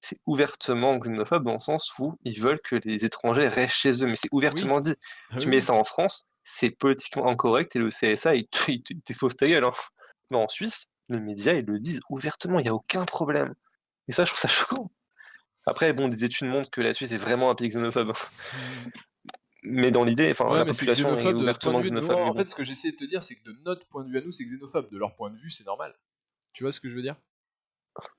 c'est ouvertement xénophobe dans le sens où ils veulent que les étrangers restent chez eux, mais c'est Oui, ouvertement dit. ah Tu oui, mets oui. ça en France, c'est politiquement incorrect et le CSA, il t'expose ta gueule, hein. Mais en Suisse, les médias, ils le disent ouvertement, il n'y a aucun problème. Et ça, je trouve ça choquant. Après, bon, des études montrent que la Suisse est vraiment un pays xénophobe. Mais dans l'idée, enfin, Ouais, la mais c'est population est xénophobe de notre point de ouvertement vue. Nous, xénophobe, mais en fait, bon. ce que j'essaie de te dire, c'est que de notre point de vue à nous, c'est xénophobe. De leur point de vue, c'est normal. Tu vois ce que je veux dire?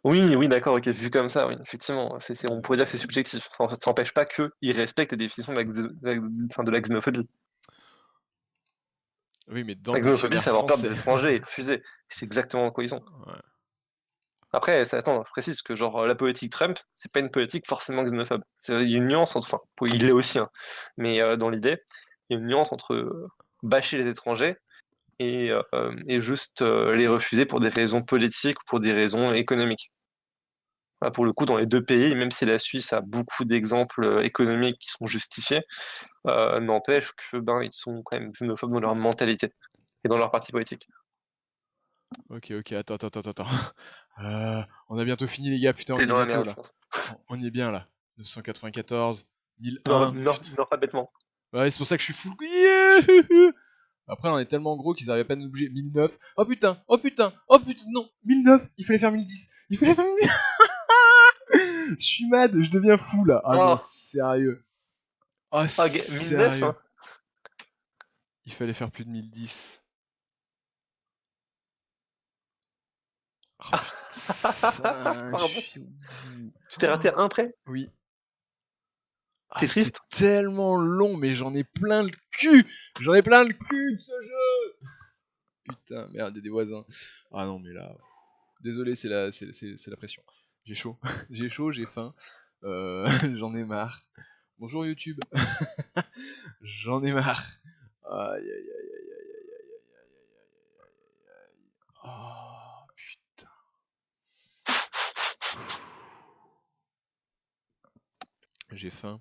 Oui, oui, d'accord, OK, vu comme ça, oui, effectivement, on pourrait dire que c'est Euh, subjectif. Ça n'empêche pas qu'ils respectent la définition de la xénophobie. Oui, mais dans La le xénophobie, dictionnaire c'est avoir peur des français. étrangers et refuser. C'est exactement quoi ils sont. Ouais. Après, attends, je précise que genre la politique Trump, c'est pas une politique forcément xénophobe. Il y a une nuance entre, enfin, il l'est aussi, hein, mais dans l'idée, il y a une nuance entre bâcher les étrangers et juste les refuser pour des raisons politiques ou pour des raisons économiques. Bah, pour le coup, dans les 2 pays, même si la Suisse a beaucoup d'exemples, économiques qui sont justifiés, n'empêche que, ben, ils sont quand même xénophobes dans leur mentalité et dans leur parti politique. Ok, ok, attends. On a bientôt fini, les gars. Putain, on C'est y est dans la bientôt merde, je là. pense. On y est bien là. 994, Meurs 1001. meurs Putain. meurs pas bêtement. Ouais, c'est pour ça que je suis full. Yeah. Après, on est tellement gros qu'ils arrivaient pas à nous bouger. 1009. Oh putain, oh putain, oh putain, non. 1009. Il fallait faire 1010. Il fallait faire 1010. Je suis mad, je deviens fou là. Ah non, Oh! sérieux. Ah, Ah, 1009, sérieux. hein? Il fallait faire plus de 1010. Oh putain, je Pardon. suis au bout. Tu t'es raté à un près? Oui. Ah, Tu c'est triste? tellement long, mais j'en ai plein le cul. J'en ai plein le cul de ce jeu. Putain, merde, il y a des voisins. Ah non, mais là, désolé, c'est la pression. J'ai chaud, j'ai chaud, j'ai faim. J'en ai marre. Bonjour YouTube. J'en ai marre. Aïe aïe aïe aïe aïe aïe aïe aïe aïe aïe aïe. Oh putain. J'ai faim.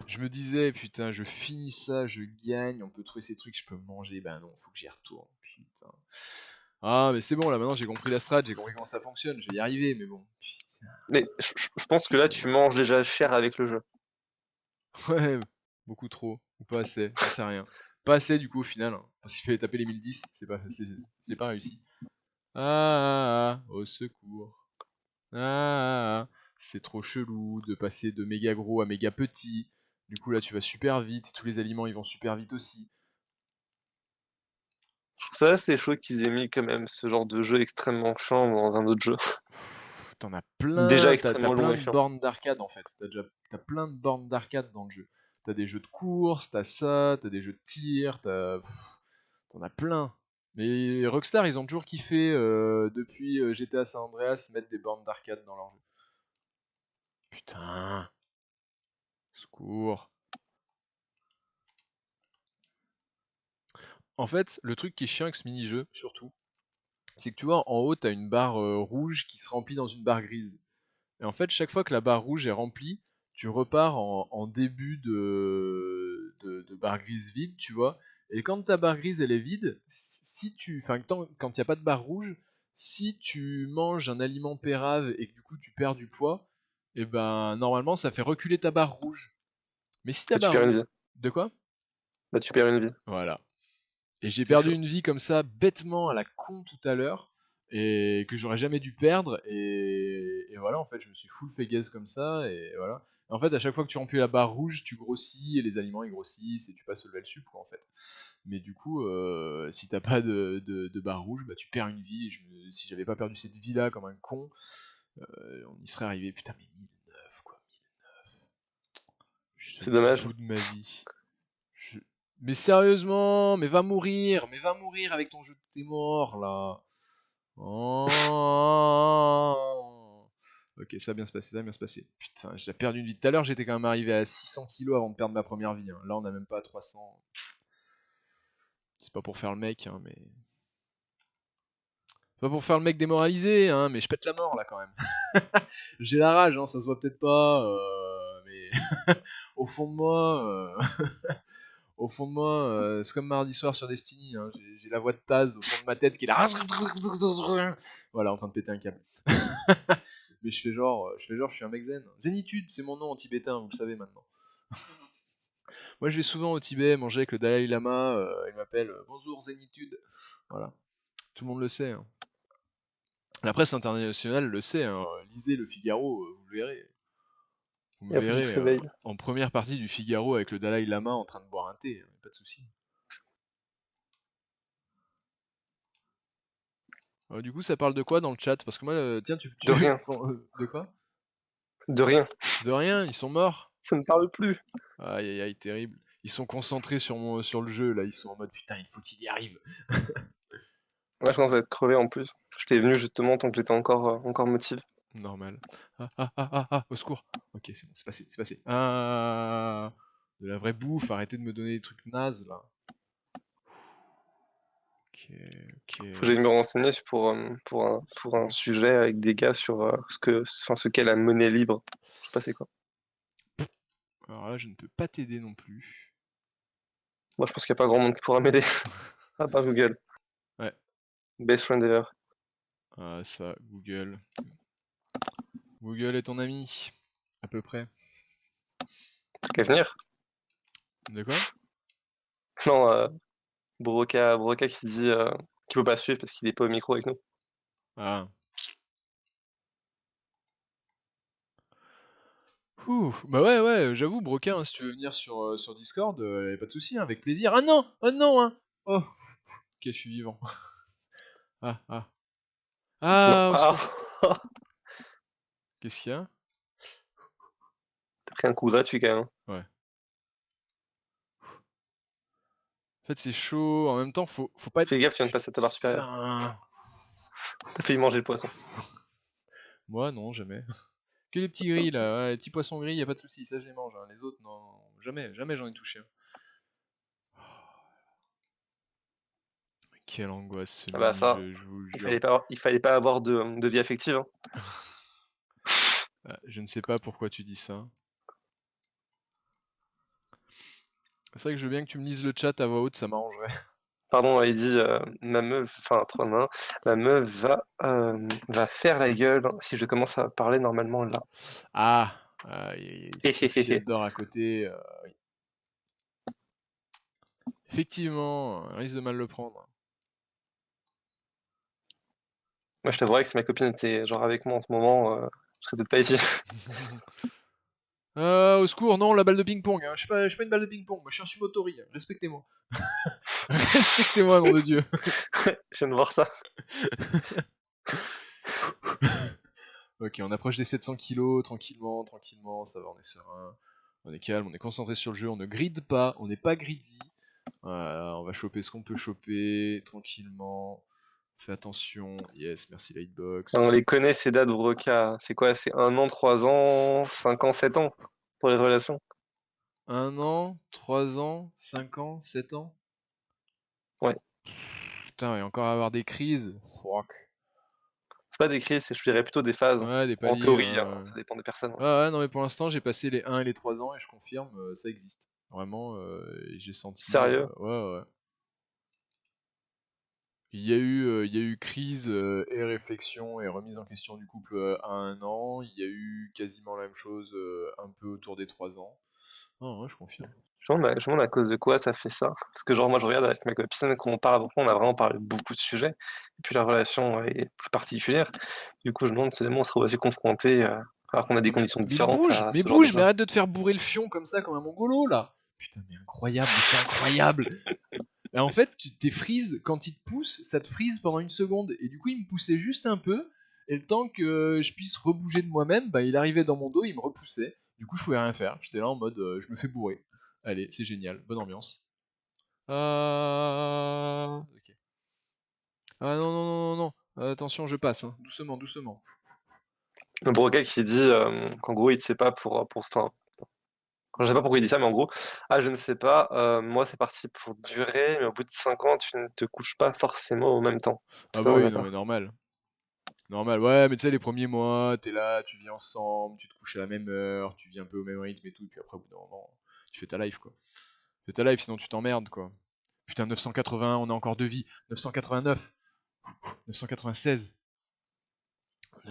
Je me disais, putain, je finis ça, je gagne, on peut trouver ces trucs, je peux manger. Ben non, faut que j'y retourne. Putain. Ah, mais c'est bon, là maintenant j'ai compris la strat, j'ai compris comment ça fonctionne, je vais y arriver, mais bon. Putain. Mais je pense que là, tu manges déjà cher avec le jeu. Ouais, beaucoup trop, ou pas assez, j'en sais rien. Pas assez du coup au final, hein, parce qu'il fallait taper les 1010, j'ai pas réussi. Au secours. C'est trop chelou de passer de méga gros à méga petit. Du coup là tu vas super vite, tous les aliments ils vont super vite aussi. Je trouve ça assez chaud qu'ils aient mis quand même ce genre de jeu extrêmement chiant dans un autre jeu. T'en as Déjà plein, t'as extrêmement long plein et de chiant. bornes d'arcade en fait. T'as plein de bornes d'arcade dans le jeu. T'as des jeux de course, t'as ça, t'as des jeux de tir, t'en as plein. Mais Rockstar, ils ont toujours kiffé depuis GTA San Andreas mettre des bornes d'arcade dans leur jeu. Putain, secours. En fait, le truc qui est chiant avec ce mini-jeu, surtout, c'est que tu vois, en haut, t'as une barre rouge qui se remplit dans une barre grise. Et en fait, chaque fois que la barre rouge est remplie, tu repars en début de barre grise vide, tu vois. Et quand ta barre grise elle est vide, si tu, enfin quand il n'y a pas de barre rouge, si tu manges un aliment pérave et que du coup tu perds du poids, et ben normalement ça fait reculer ta barre rouge. Mais si ta Là, tu barre perds une rouge, vie. de quoi? Là, tu perds une vie. Voilà. Et j'ai C'est perdu chaud. une vie comme ça, bêtement, à la con tout à l'heure, et que j'aurais jamais dû perdre, et voilà, en fait, je me suis full fait gaze comme ça, et voilà. En fait, à chaque fois que tu remplis la barre rouge, tu grossis, et les aliments ils grossissent, et tu passes au level sup, quoi, en fait. Mais du coup, si t'as pas de barre rouge, bah tu perds une vie, et si j'avais pas perdu cette vie-là comme un con, on y serait arrivé, putain, mais 1009, quoi, 1009. Je suis C'est au dommage. bout de ma vie. Je- Mais sérieusement, mais va mourir avec ton jeu de tes morts là. Oh. Ok, ça va bien se passer, ça va bien se passer. Putain, j'ai perdu une vie. Tout à l'heure, j'étais quand même arrivé à 600 kilos avant de perdre ma première vie, hein. Là, on a même pas 300. C'est pas pour faire le mec, hein, mais. C'est pas pour faire le mec démoralisé, hein, mais je pète la mort là quand même. J'ai la rage, hein, ça se voit peut-être pas, mais au fond de moi, au fond de moi, c'est comme mardi soir sur Destiny, hein, j'ai la voix de Taz au fond de ma tête qui est là. Voilà, en train de péter un câble. Mais je suis un mec zen. Zénitude, c'est mon nom en tibétain, vous le savez maintenant. Moi, je vais souvent au Tibet manger avec le Dalai Lama, il m'appelle Bonjour Zénitude. Voilà, tout le monde le sait, hein. La presse internationale le sait, hein. Lisez le Figaro, vous le verrez. Vous me Et après, tu te verrez réveilles. en première partie du Figaro avec le Dalai Lama en train de boire un thé, hein, pas de souci. Du coup, ça parle de quoi dans le chat? Parce que moi, tiens, De rien. de quoi? De rien. De rien, ils sont morts. Ça ne parle plus. Aïe aïe aïe, terrible. Ils sont concentrés sur le jeu, là, ils sont en mode putain, il faut qu'il y arrive. Ouais, je commence à être crevé en plus. Je t'ai venu justement tant que j'étais encore motivé. Normal. Au secours. Ok, c'est bon, c'est passé, c'est passé. Ah, de la vraie bouffe, arrêtez de me donner des trucs nazes, là. Ok, ok. Faut que j'aille me renseigner pour un sujet avec des gars sur ce qu'est la monnaie libre. Je sais pas c'est quoi. Alors là, je ne peux pas t'aider non plus. Moi, je pense qu'il n'y a pas grand monde qui pourra m'aider. À part Google. Ouais. Best friend ever. Ah, ça, Google. Google est ton ami. À peu près. Truc à venir. De quoi? Non, Broca qui dit qu'il peut pas suivre parce qu'il est pas au micro avec nous. Ah. Ouh, bah ouais, ouais, j'avoue, Broca, hein, si tu veux venir sur Discord, y a pas de souci, hein, avec plaisir. Ah non! Ah non, hein! Oh! Ok, je suis vivant. Ah, ah. Non. Ah, au Ah. secours. Qu'est-ce qu'il y a? T'as pris un coup gratuit quand même. Ouais. En fait, c'est chaud. En même temps, faut pas être. Fais gaffe, tu viens de passer ta barre supérieure. Putain. T'as failli manger le poisson. Moi, non, jamais. Que les petits gris, là. Ouais, les petits poissons gris, y a pas de souci, ça je les mange, hein. Les autres, non. Jamais, jamais j'en ai touché, hein. Quelle angoisse ce Ah bah ça, mini-jeu, je vous jure. il fallait pas avoir de vie affective. Hein. Je ne sais pas pourquoi tu dis ça. C'est vrai que je veux bien que tu me lises le chat à voix haute, ça m'arrangerait. Pardon, il dit ma meuf, enfin trop main, ma meuf va faire la gueule si je commence à parler normalement là. Ah, c'est sûr que si elle dort à côté, oui. Effectivement, elle risque de mal le prendre. Moi je t'avouerais que si ma copine était genre avec moi en ce moment, je serais peut-être pas ici. Au secours, non, la balle de ping-pong, hein. Je suis pas une balle de ping-pong, moi je suis un sumotori, hein. Respectez-moi. Respectez-moi, nom de Dieu. Je viens de voir ça. Ok, on approche des 700 kilos, tranquillement, tranquillement, ça va, on est serein. On est calme, on est concentré sur le jeu, on ne gride pas, on n'est pas greedy. Voilà, on va choper ce qu'on peut choper, tranquillement. Fais attention, yes, merci la hitbox. On les connaît, ces dates, Broca. C'est quoi? C'est 1 an, 3 ans, 5 ans, 7 ans pour les relations? 1 an, 3 ans, 5 ans, 7 ans. Ouais. Putain, et encore avoir des crises. Fuck. C'est pas des crises, je dirais plutôt des phases. Ouais, des En paliers, théorie, hein, ouais. ça dépend des personnes. Ouais, ouais, non, mais pour l'instant, j'ai passé les 1 et les 3 ans et je confirme, ça existe. Vraiment, et j'ai senti. Sérieux? Ouais, ouais. Il y a eu crise et réflexion et remise en question du couple à 1 an. Il y a eu quasiment la même chose un peu autour des 3 ans. Non, ouais, je confirme. Je me demande à cause de quoi ça fait ça. Parce que genre moi je regarde avec ma copine, quand on parle avant, on a vraiment parlé de beaucoup de sujets. Et puis la relation est plus particulière. Du coup je me demande si on serait aussi confrontés, alors qu'on a des Non, conditions différentes à mais ce genre de bouge, mais choses. arrête de te faire bourrer le fion comme ça, comme un mongolo là. Putain, mais incroyable, mais c'est incroyable. Et en fait, tes frises, quand il te pousse, ça te frise pendant une seconde. Et du coup, il me poussait juste un peu. Et le temps que je puisse rebouger de moi-même, bah, il arrivait dans mon dos, il me repoussait. Du coup, je pouvais rien faire. J'étais là en mode, je me fais bourrer. Allez, c'est génial, bonne ambiance. Ok. Ah non, non, non, non, non. Attention, je passe, hein. Doucement, doucement. Le Broca qui dit qu'en gros il ne sait pas pour ce temps. Je sais pas pourquoi il dit ça, mais en gros, ah je ne sais pas, moi c'est parti pour durer, mais au bout de 5 ans, tu ne te couches pas forcément au même temps. Ah bah Totalement oui, non mais d'accord. normal. Normal, ouais, mais tu sais, les premiers mois, t'es là, tu vis ensemble, tu te couches à la même heure, tu vis un peu au même rythme et tout, puis après, au bout d'un moment, tu fais ta life, quoi. Tu fais ta life, sinon tu t'emmerdes, quoi. Putain, 980, on a encore deux vies. 989, 996,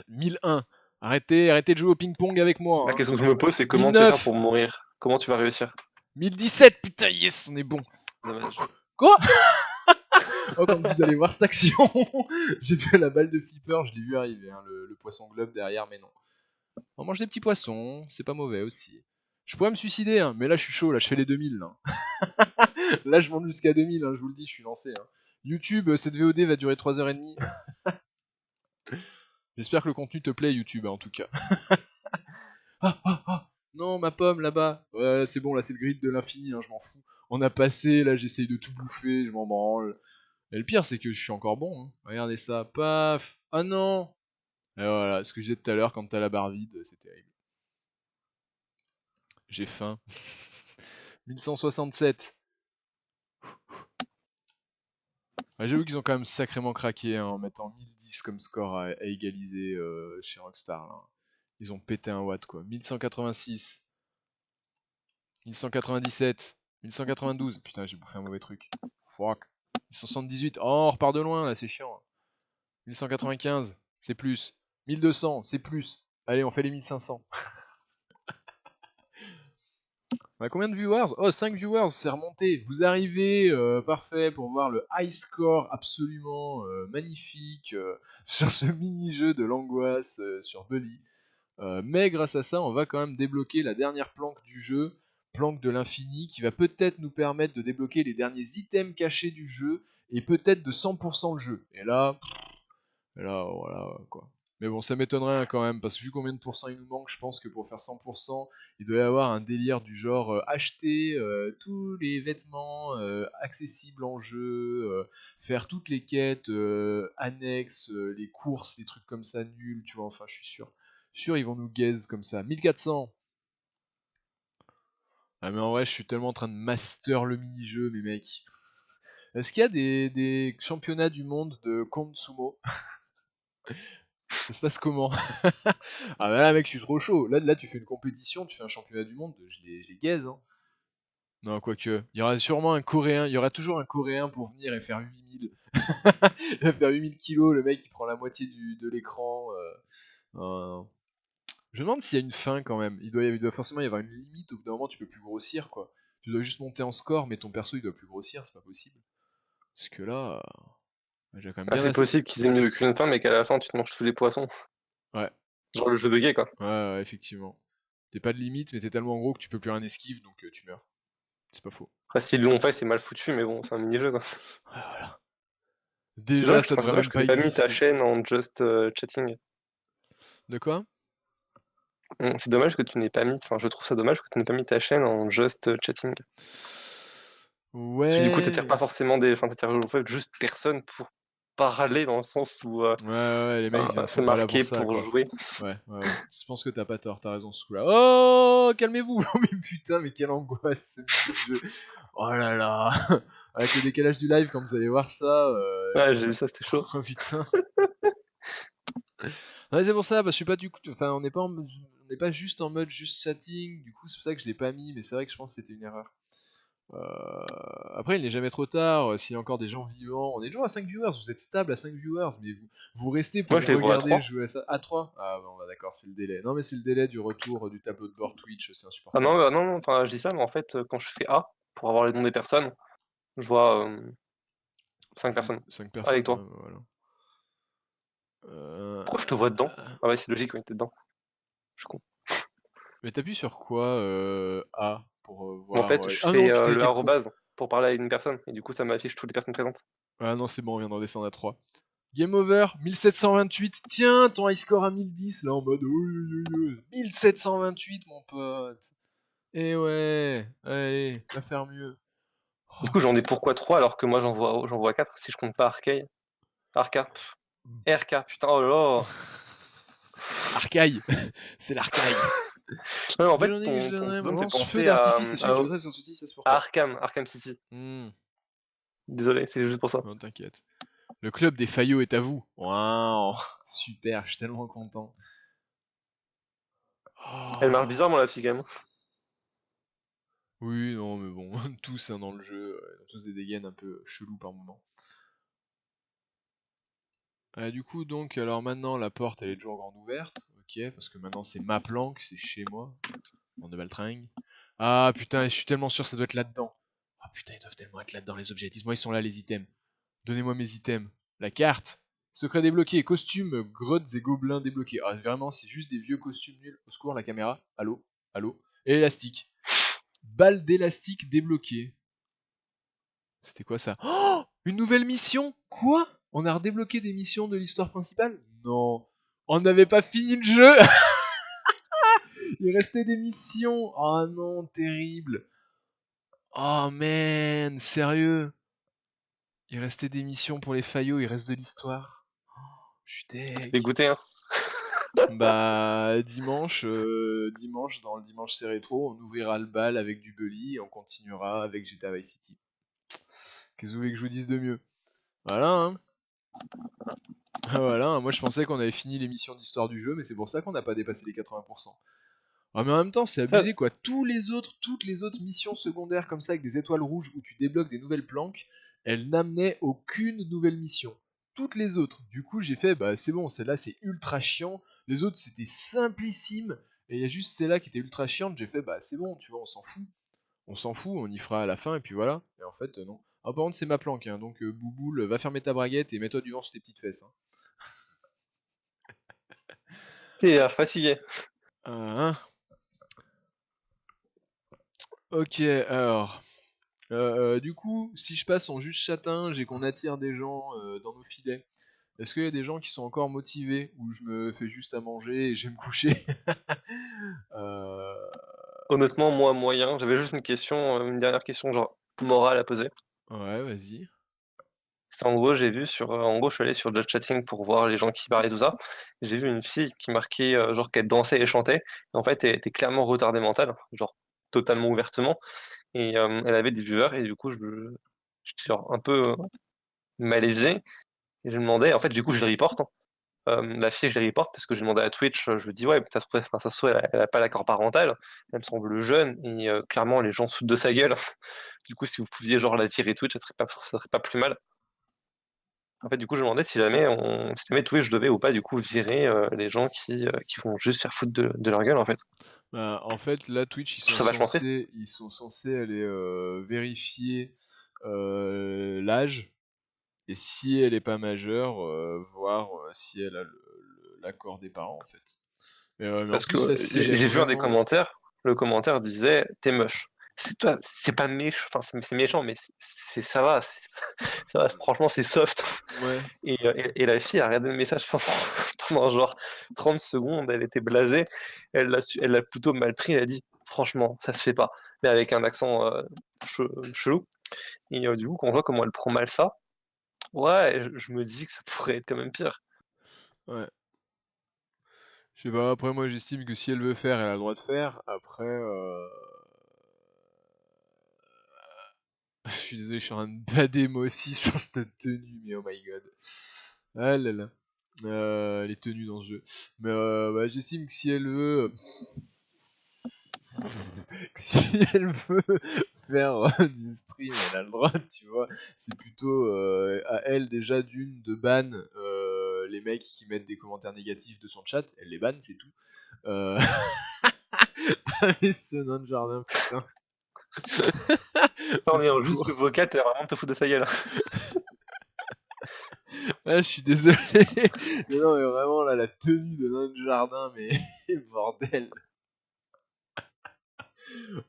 1001. Arrêtez, arrêtez de jouer au ping-pong avec moi, La hein. question que je me pose, c'est comment tu vas faire 1009, pour mourir? Comment tu vas réussir? 1017, putain, yes, on est bon. Dommage. Quoi? Oh, quand vous allez voir cette action, j'ai fait la balle de flipper, je l'ai vu arriver, hein, le poisson globe derrière, mais non. On mange des petits poissons, c'est pas mauvais aussi. Je pourrais me suicider, hein, mais là je suis chaud, là je fais les 2000. Là, là je monte jusqu'à 2000, hein, je vous le dis, je suis lancé. Hein. YouTube, cette VOD va durer 3h30. J'espère que le contenu te plaît, YouTube, hein, en tout cas. Ah, ah, ah. Non, ma pomme là-bas. Ouais, c'est bon, là c'est le grid de l'infini, hein, je m'en fous. On a passé, là j'essaye de tout bouffer, je m'en branle. Et le pire, c'est que je suis encore bon. Hein. Regardez ça, paf. Ah non. Et voilà, ce que je disais tout à l'heure, quand t'as la barre vide, c'est terrible. J'ai faim. 1167. Ah, j'avoue qu'ils ont quand même sacrément craqué hein, en mettant 1010 comme score à égaliser chez Rockstar. Là. Ils ont pété un watt quoi. 1186, 1197, 1192. Putain, j'ai bouffé un mauvais truc. Fuck. 1178. Oh, on repart de loin là, c'est chiant. 1195, c'est plus. 1200, c'est plus. Allez, on fait les 1500. On a combien de viewers? Oh, 5 viewers, c'est remonté. Vous arrivez, parfait, pour voir le high score absolument magnifique sur ce mini-jeu de l'angoisse sur Bully. Mais grâce à ça, on va quand même débloquer la dernière planque du jeu, planque de l'infini, qui va peut-être nous permettre de débloquer les derniers items cachés du jeu, et peut-être de 100% le jeu. Et là, voilà, quoi. Mais bon, ça m'étonnerait hein, quand même, parce que vu combien de pourcents il nous manque, je pense que pour faire 100%, il doit y avoir un délire du genre acheter tous les vêtements accessibles en jeu, faire toutes les quêtes annexes, les courses, les trucs comme ça nuls, tu vois, enfin, je suis sûr. Sûr, ils vont nous gaze comme ça. 1400. Ah, mais en vrai, je suis tellement en train de master le mini-jeu, mes mecs. Est-ce qu'il y a des championnats du monde de Kond Sumo? Ça se passe comment? Ah bah là mec, je suis trop chaud. Là tu fais une compétition, tu fais un championnat du monde, je les gaze. Hein. Non, quoique. Il y aura sûrement un Coréen, il y aura toujours un Coréen pour venir et faire 8000. Il va faire 8000 kilos, le mec il prend la moitié de l'écran. Non. Je me demande s'il y a une fin quand même. Il doit forcément y avoir une limite, au bout d'un moment tu peux plus grossir quoi. Tu dois juste monter en score, mais ton perso il doit plus grossir, c'est pas possible. Parce que là, j'ai quand même Ah, bien c'est assez. possible qu'ils aient mieux qu'une fin, mais qu'à la fin tu te manges tous les poissons. Ouais, Genre le jeu de gay quoi. ouais, effectivement. T'es pas de limite, mais t'es tellement gros que tu peux plus rien esquive, donc tu meurs. C'est pas faux. Après, s'ils l'ont fait, c'est mal foutu, mais bon, c'est un mini-jeu, quoi. Ouais, voilà. C'est Déjà, dommage, ça enfin, c'est devrait dommage même que pas t'aies pas mis ta exister. chaîne en just chatting. De quoi? C'est dommage que tu n'aies pas mis, enfin, je trouve ça dommage que tu n'aies pas mis ta chaîne en just chatting. Parce que du coup, t'attires Ouais. pas forcément enfin, t'attires en fait juste personne pour parler dans le sens où Ouais, les mecs se sont pas là pour marquer ça, pour quoi. jouer. Ouais. Je pense que t'as pas tort, t'as raison ce coup-là. Oh, calmez-vous. Mais putain, mais quelle angoisse ce mini-jeu. Oh là là. Avec le décalage du live, quand vous allez voir ça, Ouais, j'ai vu ça, c'était chaud. oh putain. Ouais, c'est pour ça, parce que je suis pas du coup, enfin, on n'est pas juste en mode juste chatting. Du coup, c'est pour ça que je l'ai pas mis, mais c'est vrai que je pense que c'était une erreur. Après, il n'est jamais trop tard. S'il y a encore des gens vivants, on est toujours à 5 viewers. Vous êtes stable à 5 viewers, mais vous restez Moi, pour je les vois à regarder 3. jouer à ça. À 3. Ah, bon, bah, d'accord, c'est le délai. Non, mais c'est le délai du retour du tableau de bord Twitch, c'est Ah insupportable. non, non, enfin, je dis ça, mais en fait, quand je fais A, pour avoir les noms des personnes, je vois 5 personnes. 5 Avec personnes, ouais, toi. bah, voilà. Euh, Pourquoi je te vois dedans? Ah ouais, c'est logique, oui, t'es dedans. Je suis con. Mais t'appuies sur quoi A pour En voir. fait, je Ah non, fais putain, le quel con. arrobase pour parler à une personne, et du coup, ça m'affiche toutes les personnes présentes. Ah non, c'est bon, on vient d'en descendre à 3. Game over, 1728. Tiens, ton high score à 1010, là en mode. 1728, mon pote. Eh ouais, allez, va faire mieux. Du Oh coup, j'en ai putain. pourquoi 3 alors que moi, j'en vois 4 si je compte pas Arcade. RK, putain, oh là là. Arcaille, c'est l'arcaille. Non, en Mais fait, j'en ai, je ton donnerai pseudo mon me fait lance-feu penser d'artifice et celui que tu voudrais sur ceci, c'est pour à toi. Arkham City. Hmm, Désolé, c'est juste pour ça. non, t'inquiète. Le club des faillots est à vous. Waouh, super, je suis tellement content. Elle marche Oh. bizarrement là-dessus, quand même. Oui, non, mais bon, tous hein, dans le jeu, ils ont tous des dégaines un peu chelous par moment. Du coup, donc, alors maintenant, la porte, elle est toujours grande ouverte. Ok, parce que maintenant, c'est ma planque, c'est chez moi, en de Baltringue. Ah putain, je suis tellement sûr que ça doit être là-dedans. Ah putain, ils doivent tellement être là-dedans, les objets. Dites-moi, ils sont là, les items. Donnez-moi mes items. La carte. Secret débloqué. Costumes, grottes et gobelins débloqués. Ah, vraiment, c'est juste des vieux costumes nuls. Au secours, la caméra. Allô. Allô. Et l'élastique. Balle d'élastique débloquée. C'était quoi ça? Oh, une nouvelle mission? Quoi? On a redébloqué des missions de l'histoire principale? Non. On n'avait pas fini le jeu. Il restait des missions. Oh non, terrible. Oh man, sérieux. Il restait des missions pour les faillots, il reste de l'histoire. Je suis deg. Dégoûté, hein. Bah dimanche dans le dimanche c'est rétro, on ouvrira le bal avec du Bully et on continuera avec GTA Vice City. Qu'est-ce que vous voulez que je vous dise de mieux? Voilà hein. Ah, voilà, hein. Moi je pensais qu'on avait fini l'émission d'histoire du jeu, mais c'est pour ça qu'on n'a pas dépassé les 80%. Ah mais en même temps c'est Ça, abusé quoi. Toutes les autres missions secondaires comme ça avec des étoiles rouges où tu débloques des nouvelles planques, elles n'amenaient aucune nouvelle mission. Toutes les autres. Du coup j'ai fait bah c'est bon, celle-là c'est ultra chiant. Les autres c'était simplissime. Et il y a juste celle-là qui était ultra chiante. J'ai fait bah c'est bon, tu vois, on s'en fout. On s'en fout, on y fera à la fin et puis voilà. Et en fait non. Ah par contre c'est ma planque, hein, donc Bouboule, va fermer ta braguette et mets-toi du vent sur tes petites fesses. Hein. t'es fatigué. Hein. Ok, alors. Du coup, si je passe en juste châtain et qu'on attire des gens dans nos filets, est-ce qu'il y a des gens qui sont encore motivés ou je me fais juste à manger et je vais me coucher? Euh, Honnêtement, moi, moyen. J'avais juste une question, une dernière question, genre morale à poser. Ouais, vas-y. C'est en gros, j'ai vu en gros, je suis allé sur le chatting pour voir les gens qui parlaient, tout ça. J'ai vu une fille qui marquait, genre qu'elle dansait et chantait. Et en fait, elle était clairement retardée mentale, genre totalement ouvertement. Et elle avait des viewers et du coup, j'étais genre un peu malaisé. Et je me demandais, en fait, du coup, je les reporte. Hein. La fille, je les reporte parce que j'ai demandé à Twitch, je lui dis ouais, ça se trouve, enfin, ça se trouve, elle a pas l'accord parental. Elle me semble jeune et clairement, les gens se foutent de sa gueule. Du coup, si vous pouviez genre la tirer Twitch, ça serait pas plus mal. En fait, du coup, je me demandais si jamais Twitch devait ou pas, du coup, virer les gens qui vont juste faire foutre de leur gueule, en fait. Bah, en fait, là, Twitch, Je trouve ça vachement triste. ils sont censés aller vérifier l'âge et si elle est pas majeure, voir si elle a l'accord des parents en fait. Mais en Parce que plus là, si elle est j'ai vu un des vraiment... commentaires, le commentaire disait: «Tu moche». C'est pas méchant, enfin c'est méchant, mais ça va, ça va, franchement c'est soft. Ouais. Et la fille a regardé le message pendant pendant genre 30 secondes, elle était blasée, elle l'a plutôt mal pris, elle a dit: «Franchement, ça se fait pas», mais avec un accent, che chelou. Et du coup, quand on voit comment elle prend mal ça, ouais, je me dis que ça pourrait être quand même pire. Ouais. Je sais pas, après moi j'estime que si elle veut faire, elle a le droit de faire. Après, je suis désolé, je suis en train de bader moi aussi sur cette tenue, mais oh my god. Ah là là. Les tenues dans ce jeu. Mais bah, j'estime que si elle veut... que si elle veut faire du stream, elle a le droit, tu vois. C'est plutôt à elle déjà d'une de ban les mecs qui mettent des commentaires négatifs de son chat. Elle les banne, c'est tout. Euh... mais ce nain de jardin, putain. Au On est en juste secours. vocal, tu vraiment te foutre de sa gueule. Ah, je suis désolé. Mais non, mais vraiment, là, la tenue de nain de jardin, mais bordel.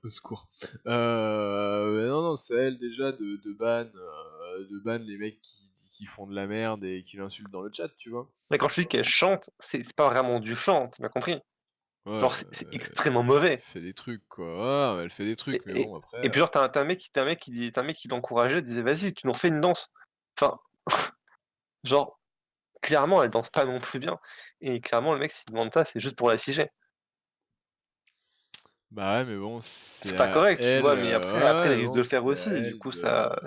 Au secours. Mais non, non, c'est à elle déjà de ban les mecs qui font de la merde et qui l'insultent dans le chat, tu vois. Mais quand je dis qu'elle chante, c'est pas vraiment du chant, tu m'as compris? Ouais, Genre c'est extrêmement mauvais. fait des trucs, quoi. Ouais, elle fait des Et trucs, mais et bon, après... et puis genre tu as un mec qui l'encourageait, disait: «Vas-y, tu nous refais une danse». Enfin, genre, clairement, elle danse pas non plus bien et clairement, le mec s'il demande ça, c'est juste pour l'afficher. Bah ouais, mais bon, c'est C'est pas à correct, tu elle, vois? Mais après, ouais, elle mais risque de bon, le faire c'est à aussi et du elle coup de... ça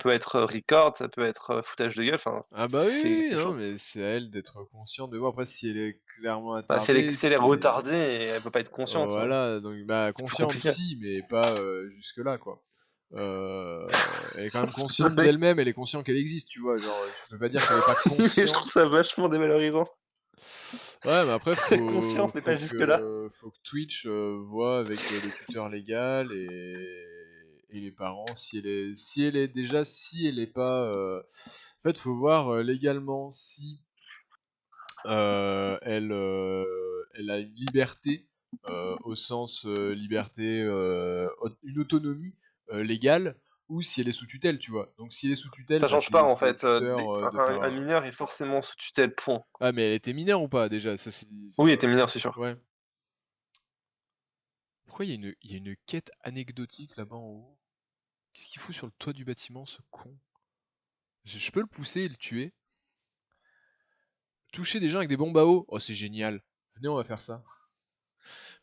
peut être, record, ça peut être, foutage de gueule, enfin, Ah bah oui, oui, oui, c'est non, chaud. mais c'est à elle d'être consciente de voir. Après, si elle est clairement Bah, attardée, si elle est si... retardée et elle peut pas être consciente, Voilà, donc bah c'est plus consciente compliqué. si, mais pas jusque-là, quoi. Elle est quand même Le consciente mec d'elle-même, elle est consciente qu'elle existe, tu vois. Genre, tu peux pas dire qu'elle est pas mais je trouve consciente. ça vachement dévalorisant. Ouais, mais après, Consciente, mais pas jusque-là. faut que Twitch voit avec le tuteur légal et les parents si elle est pas. En fait, faut voir légalement si elle a une liberté au sens liberté, une autonomie légale, ou si elle est sous tutelle, tu vois. Donc si elle est sous tutelle, Ça bah, change pas en c'est au fait, tuteur de un faire. mineur est forcément sous tutelle, point. Ah, mais elle était mineure ou pas déjà? Ça, Oui, elle était mineur, c'est sûr. ouais. Pourquoi il y a une quête anecdotique là-bas en haut? Qu'est-ce qu'il fout sur le toit du bâtiment, ce con? Je peux le pousser et le tuer? Toucher des gens avec des bombes à eau? Oh, c'est génial. Venez, on va faire ça.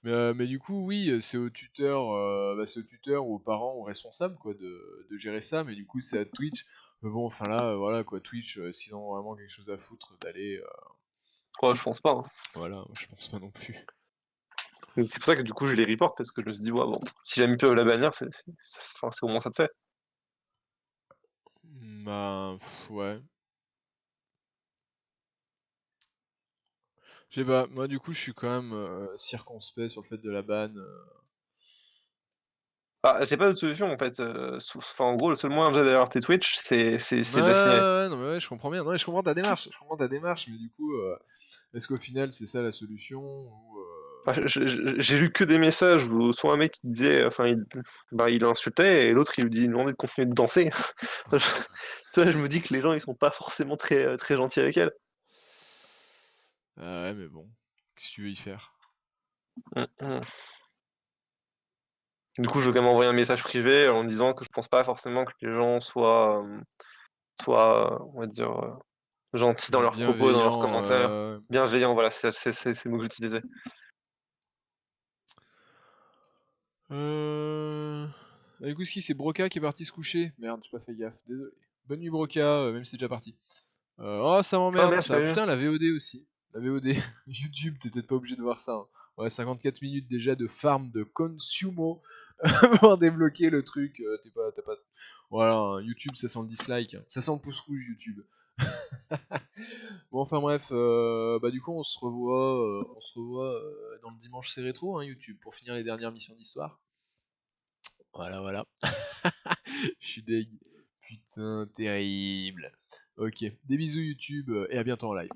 Mais du coup, oui, c'est au tuteur ou aux parents ou responsables quoi de gérer ça. Mais du coup, c'est à Twitch. Mais bon, enfin là, voilà quoi, Twitch, s'ils ont vraiment quelque chose à foutre, d'aller, Ouais, je pense pas, hein. voilà, je pense pas non plus. Donc c'est pour ça que du coup je les reporte parce que je me suis dit: «Ouais bon, si jamais ils peuvent la bannir, enfin, c'est au moins ça de fait». Bah, ouais. Je sais pas, moi du coup, je suis quand même circonspect sur le fait de la ban. Bah, j'ai pas d'autre solution en fait, enfin en gros le seul moyen que j'ai d'aller voir tes Twitch, Ouais, c'est de la signaler. ouais, non mais ouais, je comprends bien. Non, mais je comprends ta démarche, mais du coup, est-ce qu'au final c'est ça la solution ou Enfin, j'ai lu que des messages où soit un mec qui disait, enfin il insultait et l'autre il lui demandait de continuer de danser. Tu vois, je me dis que les gens ils sont pas forcément très, très gentils avec elle. Ah ouais, mais bon, qu'est-ce que tu veux y faire? Mmh mh. Du coup, je vais quand même envoyer un message privé en disant que je pense pas forcément que les gens soient, on va dire, gentils dans leurs propos, dans leurs Bienveillant, commentaires. Bienveillants, voilà, c'est le mot que j'utilisais. Ah, écoute, c'est Broca qui est parti se coucher. Merde, j'ai pas fait gaffe, désolé. Bonne nuit Broca, même si c'est déjà parti. Oh, ça Ah m'emmerde merde, ça. j'ai pas vu. Putain, la VOD aussi. La VOD. YouTube, t'es peut-être pas obligé de voir ça, hein. Ouais, 54 minutes déjà de farm de consumo pour débloquer le truc. T'as pas... Voilà, hein, YouTube, ça sent le dislike, hein. Ça sent le pouce rouge, YouTube. Bon, enfin bref, bah du coup, on se revoit dans le dimanche c'est rétro, hein, YouTube, pour finir les dernières missions d'histoire. Voilà, voilà. Je suis deg. Putain, terrible. Ok, des bisous YouTube et à bientôt en live.